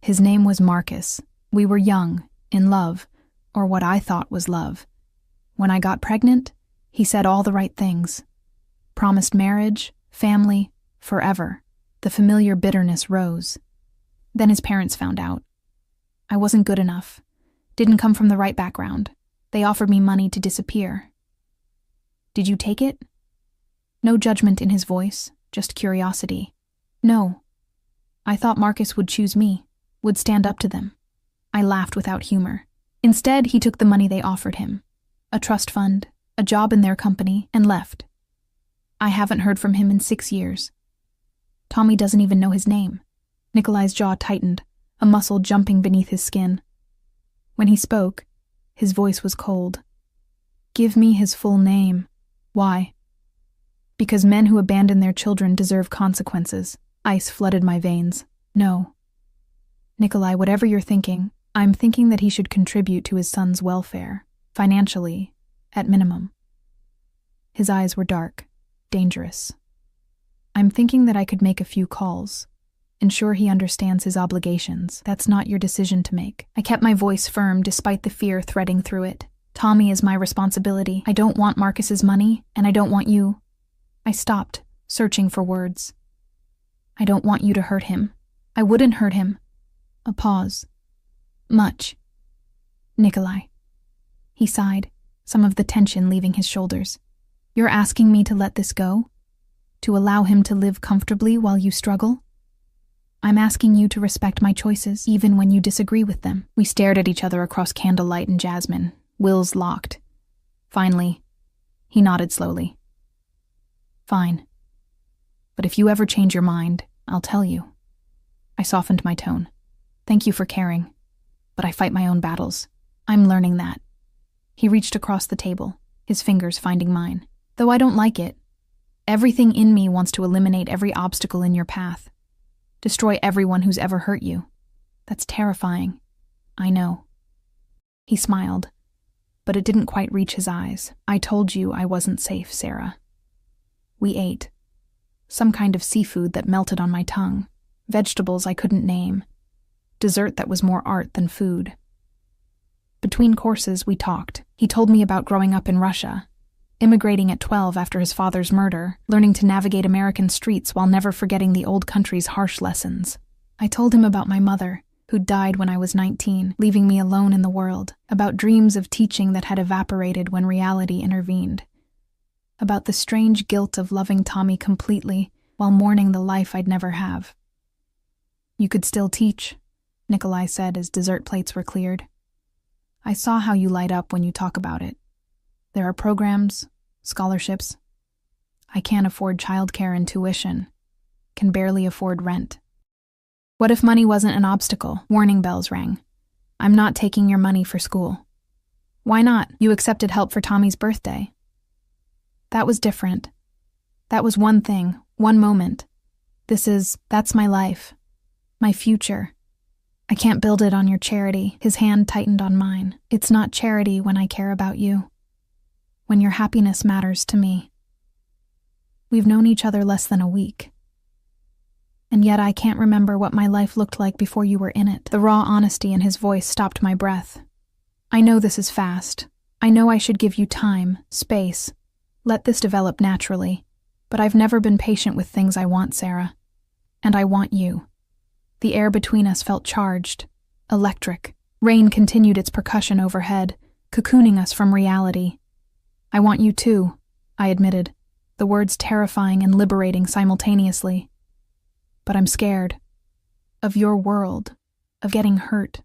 Speaker 1: His name was Marcus. We were young, in love, or what I thought was love. When I got pregnant, he said all the right things. Promised marriage, family, forever. The familiar bitterness rose. Then his parents found out. I wasn't good enough. Didn't come from the right background. They offered me money to disappear. Did you take it? No judgment in his voice, just curiosity. No. I thought Marcus would choose me, would stand up to them. I laughed without humor. Instead, he took the money they offered him. A trust fund, a job in their company, and left. I haven't heard from him in 6 years. Tommy doesn't even know his name. Nikolai's jaw tightened, a muscle jumping beneath his skin. When he spoke, his voice was cold. Give me his full name. Why? Because men who abandon their children deserve consequences. Ice flooded my veins. No. Nikolai, whatever you're thinking, I'm thinking that he should contribute to his son's welfare, financially, at minimum. His eyes were dark, dangerous. I'm thinking that I could make a few calls, ensure he understands his obligations. That's not your decision to make. I kept my voice firm despite the fear threading through it. Tommy is my responsibility. I don't want Marcus's money, and I don't want you. I stopped, searching for words. I don't want you to hurt him. I wouldn't hurt him. A pause. Much. Nikolai. He sighed, some of the tension leaving his shoulders. You're asking me to let this go? To allow him to live comfortably while you struggle? I'm asking you to respect my choices, even when you disagree with them. We stared at each other across candlelight and jasmine, wills locked. Finally, he nodded slowly. Fine. But if you ever change your mind, I'll tell you. I softened my tone. Thank you for caring, but I fight my own battles. I'm learning that. He reached across the table, his fingers finding mine. Though I don't like it, everything in me wants to eliminate every obstacle in your path. Destroy everyone who's ever hurt you. That's terrifying. I know. He smiled, but it didn't quite reach his eyes. I told you I wasn't safe, Sarah. We ate. Some kind of seafood that melted on my tongue. Vegetables I couldn't name. Dessert that was more art than food. Between courses, we talked. He told me about growing up in Russia, immigrating at 12 after his father's murder, learning to navigate American streets while never forgetting the old country's harsh lessons. I told him about my mother, who died when I was 19, leaving me alone in the world, about dreams of teaching that had evaporated when reality intervened, about the strange guilt of loving Tommy completely while mourning the life I'd never have. You could still teach, Nikolai said as dessert plates were cleared. I saw how you light up when you talk about it. There are programs, scholarships. I can't afford childcare and tuition. Can barely afford rent. What if money wasn't an obstacle? Warning bells rang. I'm not taking your money for school. Why not? You accepted help for Tommy's birthday. That was different. That was one thing, one moment. That's my life. My future. I can't build it on your charity. His hand tightened on mine. It's not charity when I care about you. When your happiness matters to me. We've known each other less than a week. And yet I can't remember what my life looked like before you were in it. The raw honesty in his voice stopped my breath. I know this is fast. I know I should give you time, space. Let this develop naturally. But I've never been patient with things I want, Sarah. And I want you. The air between us felt charged, electric. Rain continued its percussion overhead, cocooning us from reality. I want you too, I admitted, the words terrifying and liberating simultaneously. But I'm scared. Of your world. Of getting hurt.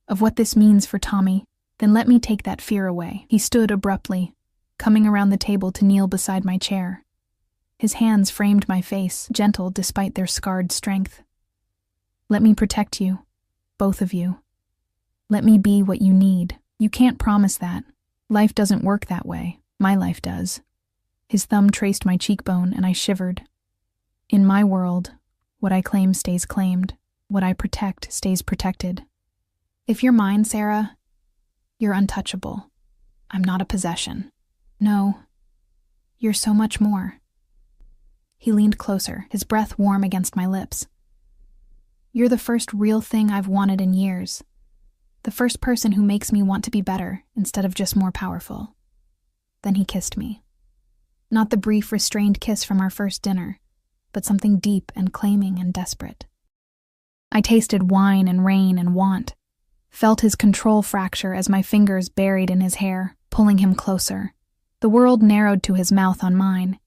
Speaker 1: Of what this means for Tommy. Then let me take that fear away. He stood abruptly, coming around the table to kneel beside my chair. His hands framed my face, gentle despite their scarred strength. Let me protect you. Both of you. Let me be what you need. You can't promise that. Life doesn't work that way. My life does. His thumb traced my cheekbone and I shivered. In my world, what I claim stays claimed. What I protect stays protected. If you're mine, Sarah, you're untouchable. I'm not a possession. No, you're so much more. He leaned closer, his breath warm against my lips. You're the first real thing I've wanted in years. The first person who makes me want to be better instead of just more powerful. Then he kissed me. Not the brief, restrained kiss from our first dinner, but something deep and claiming and desperate. I tasted wine and rain and want, felt his control fracture as my fingers buried in his hair, pulling him closer. The world narrowed to his mouth on mine,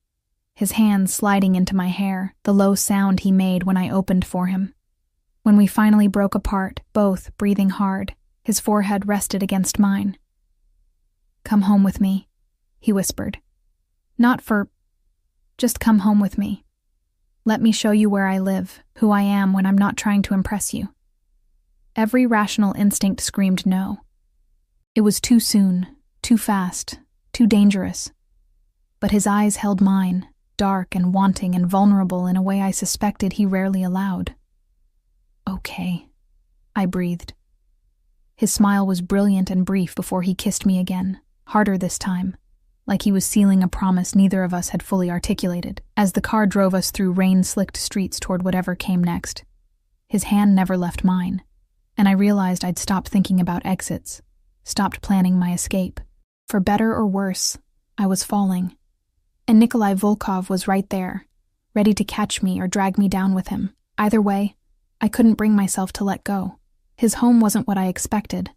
Speaker 1: his hands sliding into my hair, the low sound he made when I opened for him. When we finally broke apart, both breathing hard, his forehead rested against mine. Come home with me, he whispered. Just come home with me. Let me show you where I live, who I am when I'm not trying to impress you. Every rational instinct screamed no. It was too soon, too fast, too dangerous. But his eyes held mine, dark and wanting and vulnerable in a way I suspected he rarely allowed. Okay, I breathed. His smile was brilliant and brief before he kissed me again, harder this time, like he was sealing a promise neither of us had fully articulated. As the car drove us through rain-slicked streets toward whatever came next, his hand never left mine, and I realized I'd stopped thinking about exits, stopped planning my escape. For better or worse, I was falling. And Nikolai Volkov was right there, ready to catch me or drag me down with him. Either way, I couldn't bring myself to let go. His home wasn't what I expected.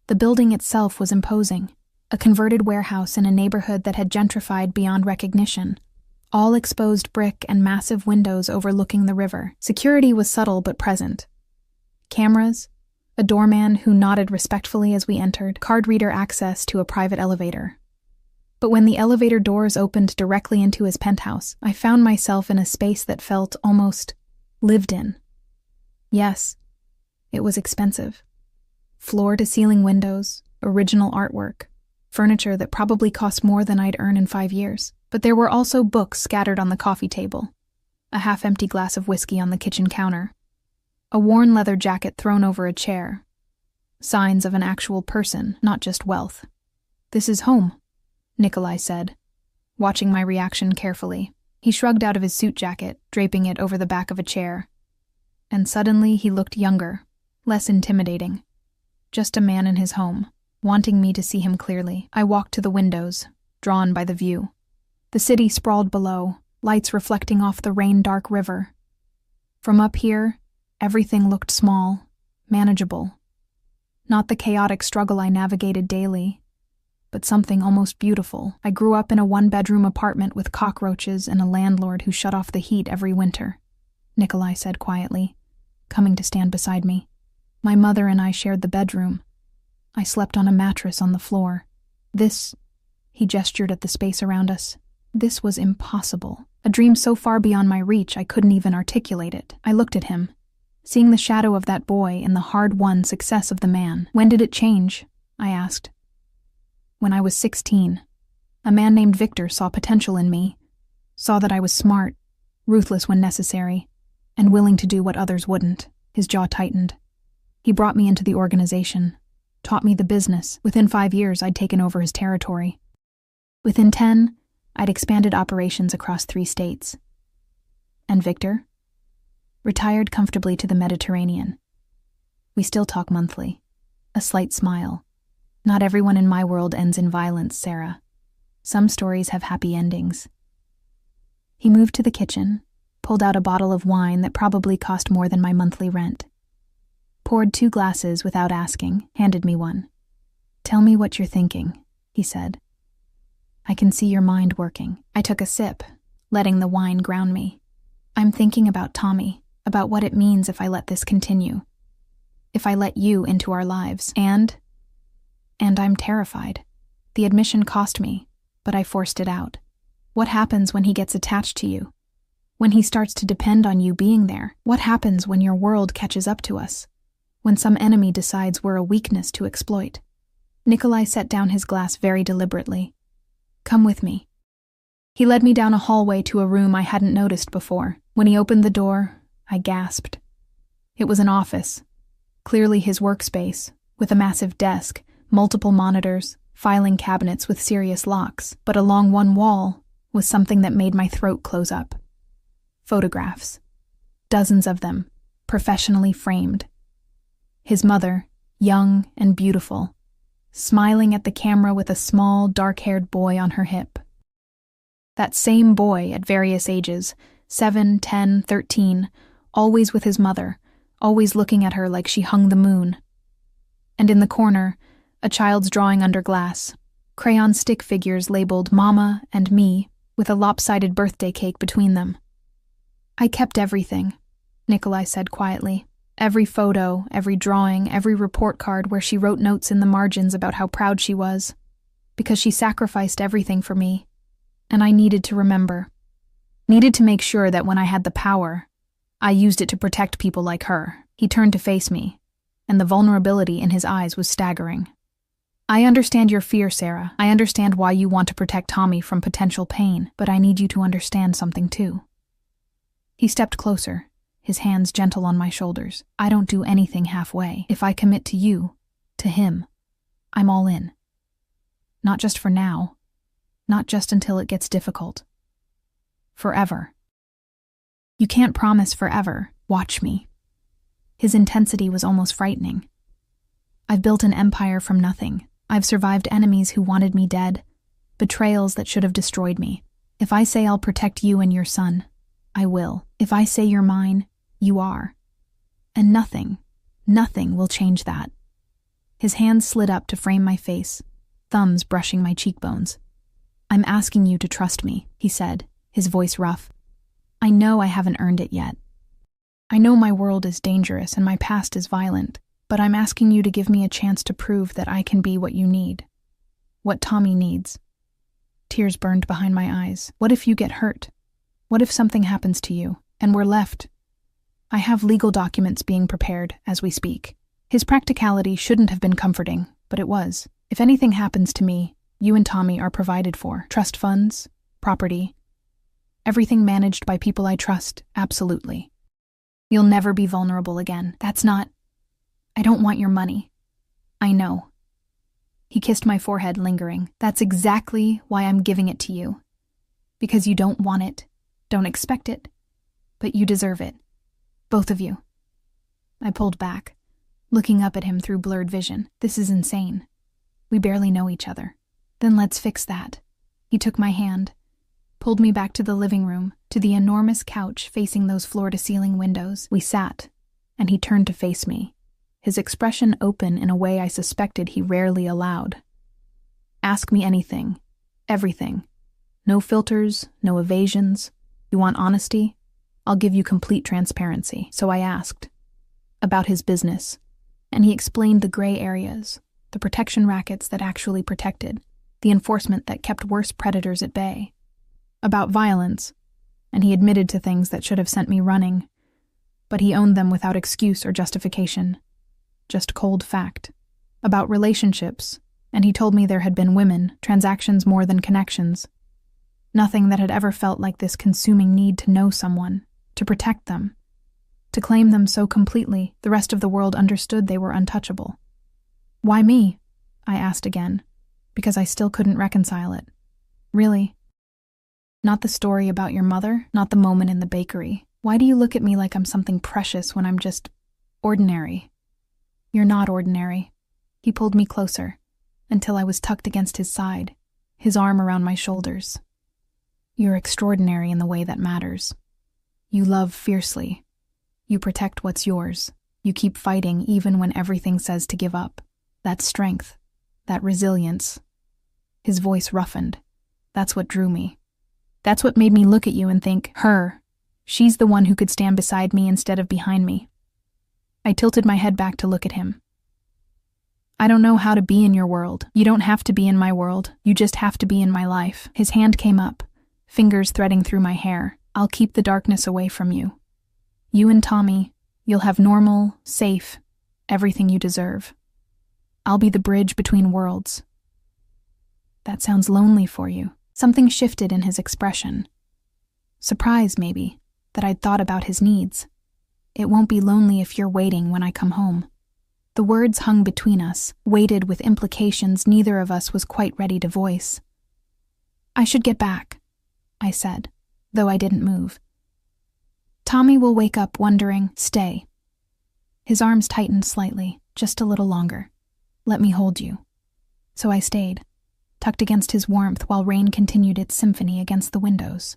Speaker 1: The building itself was imposing, a converted warehouse in a neighborhood that had gentrified beyond recognition. All exposed brick and massive windows overlooking the river. Security was subtle but present. Cameras, a doorman who nodded respectfully as we entered, card reader access to a private elevator. But when the elevator doors opened directly into his penthouse, I found myself in a space that felt almost lived in. Yes, it was expensive. Floor-to-ceiling windows, original artwork, furniture that probably cost more than I'd earn in 5 years. But there were also books scattered on the coffee table, a half-empty glass of whiskey on the kitchen counter, a worn leather jacket thrown over a chair, signs of an actual person, not just wealth. This is home, Nikolai said, watching my reaction carefully. He shrugged out of his suit jacket, draping it over the back of a chair. And suddenly he looked younger, less intimidating. Just a man in his home, wanting me to see him clearly. I walked to the windows, drawn by the view. The city sprawled below, lights reflecting off the rain-dark river. From up here, everything looked small, manageable. Not the chaotic struggle I navigated daily, but something almost beautiful. I grew up in a one-bedroom apartment with cockroaches and a landlord who shut off the heat every winter, Nikolai said quietly, coming to stand beside me. My mother and I shared the bedroom. I slept on a mattress on the floor. He gestured at the space around us. This was impossible. A dream so far beyond my reach I couldn't even articulate it. I looked at him, seeing the shadow of that boy in the hard-won success of the man. When did it change? I asked. When I was 16. A man named Victor saw potential in me, saw that I was smart, ruthless when necessary, and willing to do what others wouldn't. His jaw tightened. He brought me into the organization, taught me the business. Within 5 years, I'd taken over his territory. Within 10, I'd expanded operations across 3 states. And Victor? Retired comfortably to the Mediterranean. We still talk monthly. A slight smile. Not everyone in my world ends in violence, Sarah. Some stories have happy endings. He moved to the kitchen, pulled out a bottle of wine that probably cost more than my monthly rent. Poured 2 glasses without asking, handed me one. "Tell me what you're thinking," he said. "I can see your mind working." I took a sip, letting the wine ground me. "I'm thinking about Tommy, about what it means if I let this continue. If I let you into our lives. And I'm terrified. The admission cost me, but I forced it out. What happens when he gets attached to you? When he starts to depend on you being there? What happens when your world catches up to us? When some enemy decides we're a weakness to exploit?" Nikolai set down his glass very deliberately. "Come with me." He led me down a hallway to a room I hadn't noticed before. When he opened the door, I gasped. It was an office, clearly his workspace, with a massive desk, multiple monitors, filing cabinets with serious locks, but along one wall was something that made my throat close up. Photographs. Dozens of them, professionally framed. His mother, young and beautiful, smiling at the camera with a small, dark-haired boy on her hip. That same boy at various ages, 7, 10, 13, always with his mother, always looking at her like she hung the moon. And in the corner, a child's drawing under glass, crayon stick figures labeled Mama and Me, with a lopsided birthday cake between them. "I kept everything," Nikolai said quietly. "Every photo, every drawing, every report card where she wrote notes in the margins about how proud she was, because she sacrificed everything for me, and I needed to remember. Needed to make sure that when I had the power, I used it to protect people like her." He turned to face me, and the vulnerability in his eyes was staggering. "I understand your fear, Sarah. I understand why you want to protect Tommy from potential pain, but I need you to understand something too." He stepped closer, his hands gentle on my shoulders. "I don't do anything halfway. If I commit to you, to him, I'm all in. Not just for now, not just until it gets difficult. Forever." "You can't promise forever. Watch me." His intensity was almost frightening. "I've built an empire from nothing. I've survived enemies who wanted me dead, betrayals that should have destroyed me. If I say I'll protect you and your son, I will. If I say you're mine, you are. And nothing will change that." His hands slid up to frame my face, thumbs brushing my cheekbones. "I'm asking you to trust me," he said, his voice rough. "I know I haven't earned it yet. I know my world is dangerous and my past is violent, but I'm asking you to give me a chance to prove that I can be what you need. What Tommy needs." Tears burned behind my eyes. "What if you get hurt? What if something happens to you, and we're left? I have legal documents being prepared as we speak." His practicality shouldn't have been comforting, but it was. "If anything happens to me, you and Tommy are provided for. Trust funds, property, everything managed by people I trust, absolutely. You'll never be vulnerable again. I don't want your money. I know." He kissed my forehead, lingering. "That's exactly why I'm giving it to you. Because you don't want it, don't expect it, but you deserve it. Both of you." I pulled back, looking up at him through blurred vision. "This is insane. We barely know each other." "Then let's fix that." He took my hand, pulled me back to the living room, to the enormous couch facing those floor-to-ceiling windows. We sat, and he turned to face me, his expression open in a way I suspected he rarely allowed. "Ask me anything, everything. No filters, no evasions. You want honesty? I'll give you complete transparency." So I asked. About his business. And he explained the gray areas, the protection rackets that actually protected, the enforcement that kept worse predators at bay. About violence, and he admitted to things that should have sent me running, but he owned them without excuse or justification. Just cold fact. About relationships, and he told me there had been women, transactions more than connections. Nothing that had ever felt like this consuming need to know someone, to protect them, to claim them so completely the rest of the world understood they were untouchable. Why me? I asked again, because I still couldn't reconcile it. Really? Not the story about your mother, not the moment in the bakery. Why do you look at me like I'm something precious when I'm just ordinary? You're not ordinary. He pulled me closer, until I was tucked against his side, his arm around my shoulders. You're extraordinary in the way that matters. You love fiercely. You protect what's yours. You keep fighting even when everything says to give up. That strength, that resilience. His voice roughened. That's what drew me. That's what made me look at you and think, her. She's the one who could stand beside me instead of behind me. I tilted my head back to look at him. I don't know how to be in your world. You don't have to be in my world. You just have to be in my life. His hand came up, fingers threading through my hair. I'll keep the darkness away from you. You and Tommy, you'll have normal, safe, everything you deserve. I'll be the bridge between worlds. That sounds lonely for you. Something shifted in his expression. Surprise, maybe, that I'd thought about his needs. It won't be lonely if you're waiting when I come home. The words hung between us, weighted with implications neither of us was quite ready to voice. I should get back, I said, though I didn't move. Tommy will wake up wondering, stay. His arms tightened slightly, just a little longer. Let me hold you. So I stayed, tucked against his warmth while rain continued its symphony against the windows.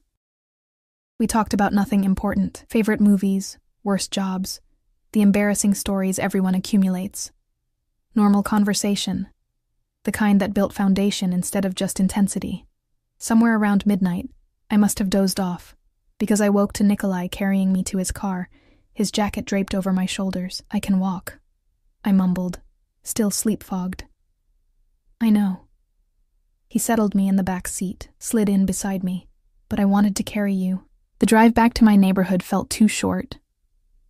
Speaker 1: We talked about nothing important, favorite movies, worst jobs, the embarrassing stories everyone accumulates. Normal conversation, the kind that built foundation instead of just intensity. Somewhere around midnight, I must have dozed off, because I woke to Nikolai carrying me to his car, his jacket draped over my shoulders. I can walk, I mumbled, still sleep-fogged. I know. He settled me in the back seat, slid in beside me, but I wanted to carry you. The drive back to my neighborhood felt too short.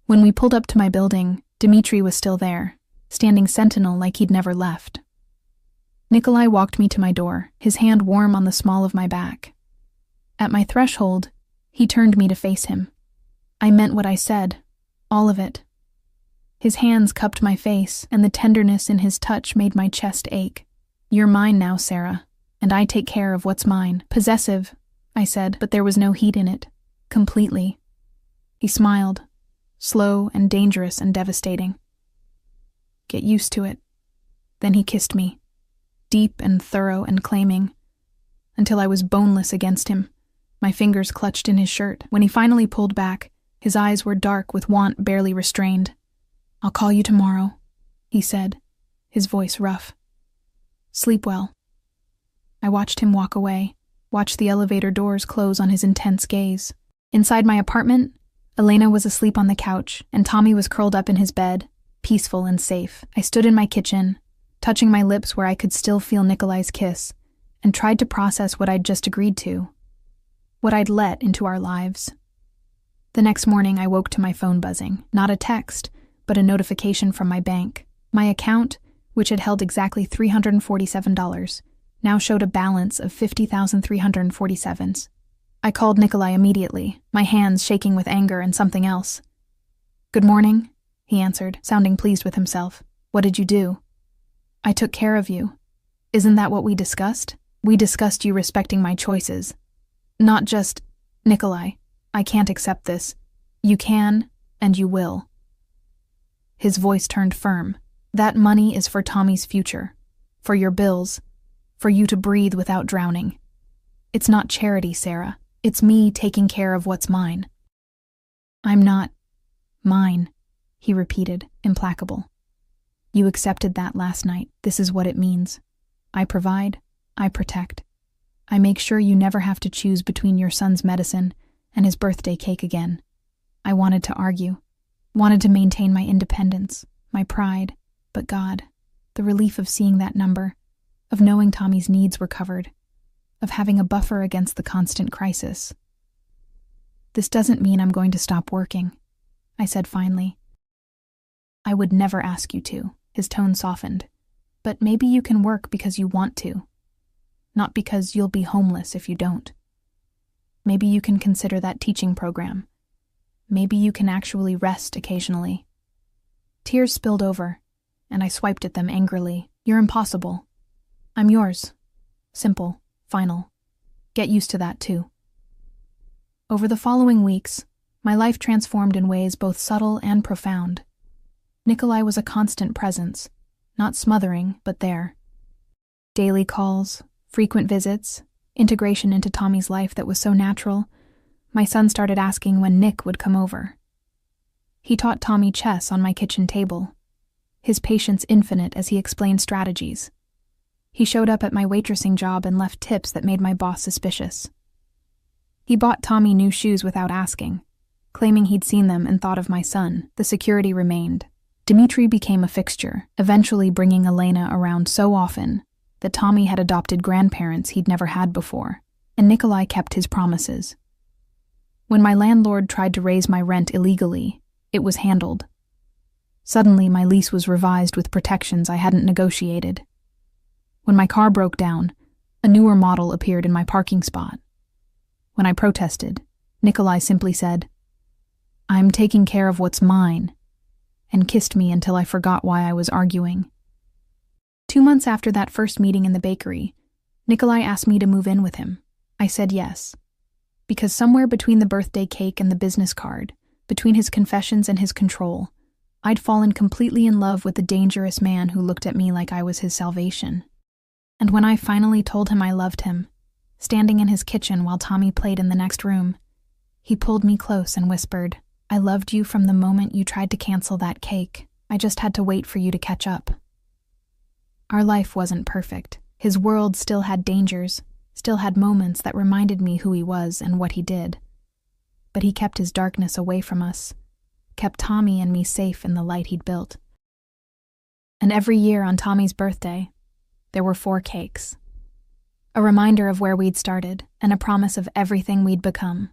Speaker 1: When we pulled up to my building, Dmitri was still there, standing sentinel like he'd never left. Nikolai walked me to my door, his hand warm on the small of my back. At my threshold, he turned me to face him. I meant what I said, all of it. His hands cupped my face, and the tenderness in his touch made my chest ache. You're mine now, Sarah, and I take care of what's mine. Possessive, I said, but there was no heat in it. Completely. He smiled, slow and dangerous and devastating. Get used to it. Then he kissed me, deep and thorough and claiming, until I was boneless against him, my fingers clutched in his shirt. When he finally pulled back, his eyes were dark with want barely restrained. I'll call you tomorrow, he said, his voice rough. Sleep well. I watched him walk away, watched the elevator doors close on his intense gaze. Inside my apartment, Elena was asleep on the couch, and Tommy was curled up in his bed, peaceful and safe. I stood in my kitchen, touching my lips where I could still feel Nikolai's kiss, and tried to process what I'd just agreed to, what I'd let into our lives. The next morning, I woke to my phone buzzing, not a text, but a notification from my bank. My account, which had held exactly $347, now showed a balance of $50,347. I called Nikolai immediately, my hands shaking with anger and something else. Good morning, he answered, sounding pleased with himself. What did you do? I took care of you. Isn't that what we discussed? We discussed you respecting my choices. Not just, Nikolai, I can't accept this. You can, and you will. His voice turned firm. That money is for Tommy's future, for your bills, for you to breathe without drowning. It's not charity, Sarah. It's me taking care of what's mine. I'm not mine, he repeated, implacable. You accepted that last night. This is what it means. I provide, I protect. I make sure you never have to choose between your son's medicine and his birthday cake again. I wanted to argue, wanted to maintain my independence, my pride, But God, the relief of seeing that number, of knowing Tommy's needs were covered, of having a buffer against the constant crisis. "This doesn't mean I'm going to stop working," I said finally. "I would never ask you to," his tone softened. "But maybe you can work because you want to, not because you'll be homeless if you don't. Maybe you can consider that teaching program. Maybe you can actually rest occasionally." Tears spilled over, and I swiped at them angrily. "You're impossible. I'm yours. Simple, final. Get used to that too." Over the following weeks, my life transformed in ways both subtle and profound. Nikolai was a constant presence, not smothering, but there. Daily calls, frequent visits, integration into Tommy's life that was so natural. My son started asking when Nick would come over. He taught Tommy chess on my kitchen table, his patience infinite as he explained strategies. He showed up at my waitressing job and left tips that made my boss suspicious. He bought Tommy new shoes without asking, claiming he'd seen them and thought of my son. The security remained. Dmitri became a fixture, eventually bringing Elena around so often that Tommy had adopted grandparents he'd never had before, and Nikolai kept his promises. When my landlord tried to raise my rent illegally, it was handled. Suddenly, my lease was revised with protections I hadn't negotiated. When my car broke down, a newer model appeared in my parking spot. When I protested, Nikolai simply said, "I'm taking care of what's mine," and kissed me until I forgot why I was arguing. 2 months after that first meeting in the bakery, Nikolai asked me to move in with him. I said yes, because somewhere between the birthday cake and the business card, between his confessions and his control, I'd fallen completely in love with the dangerous man who looked at me like I was his salvation. And when I finally told him I loved him, standing in his kitchen while Tommy played in the next room, he pulled me close and whispered, "I loved you from the moment you tried to cancel that cake. I just had to wait for you to catch up." Our life wasn't perfect. His world still had dangers, still had moments that reminded me who he was and what he did. But he kept his darkness away from us, kept Tommy and me safe in the light he'd built. And every year on Tommy's birthday, there were 4 cakes. A reminder of where we'd started and a promise of everything we'd become.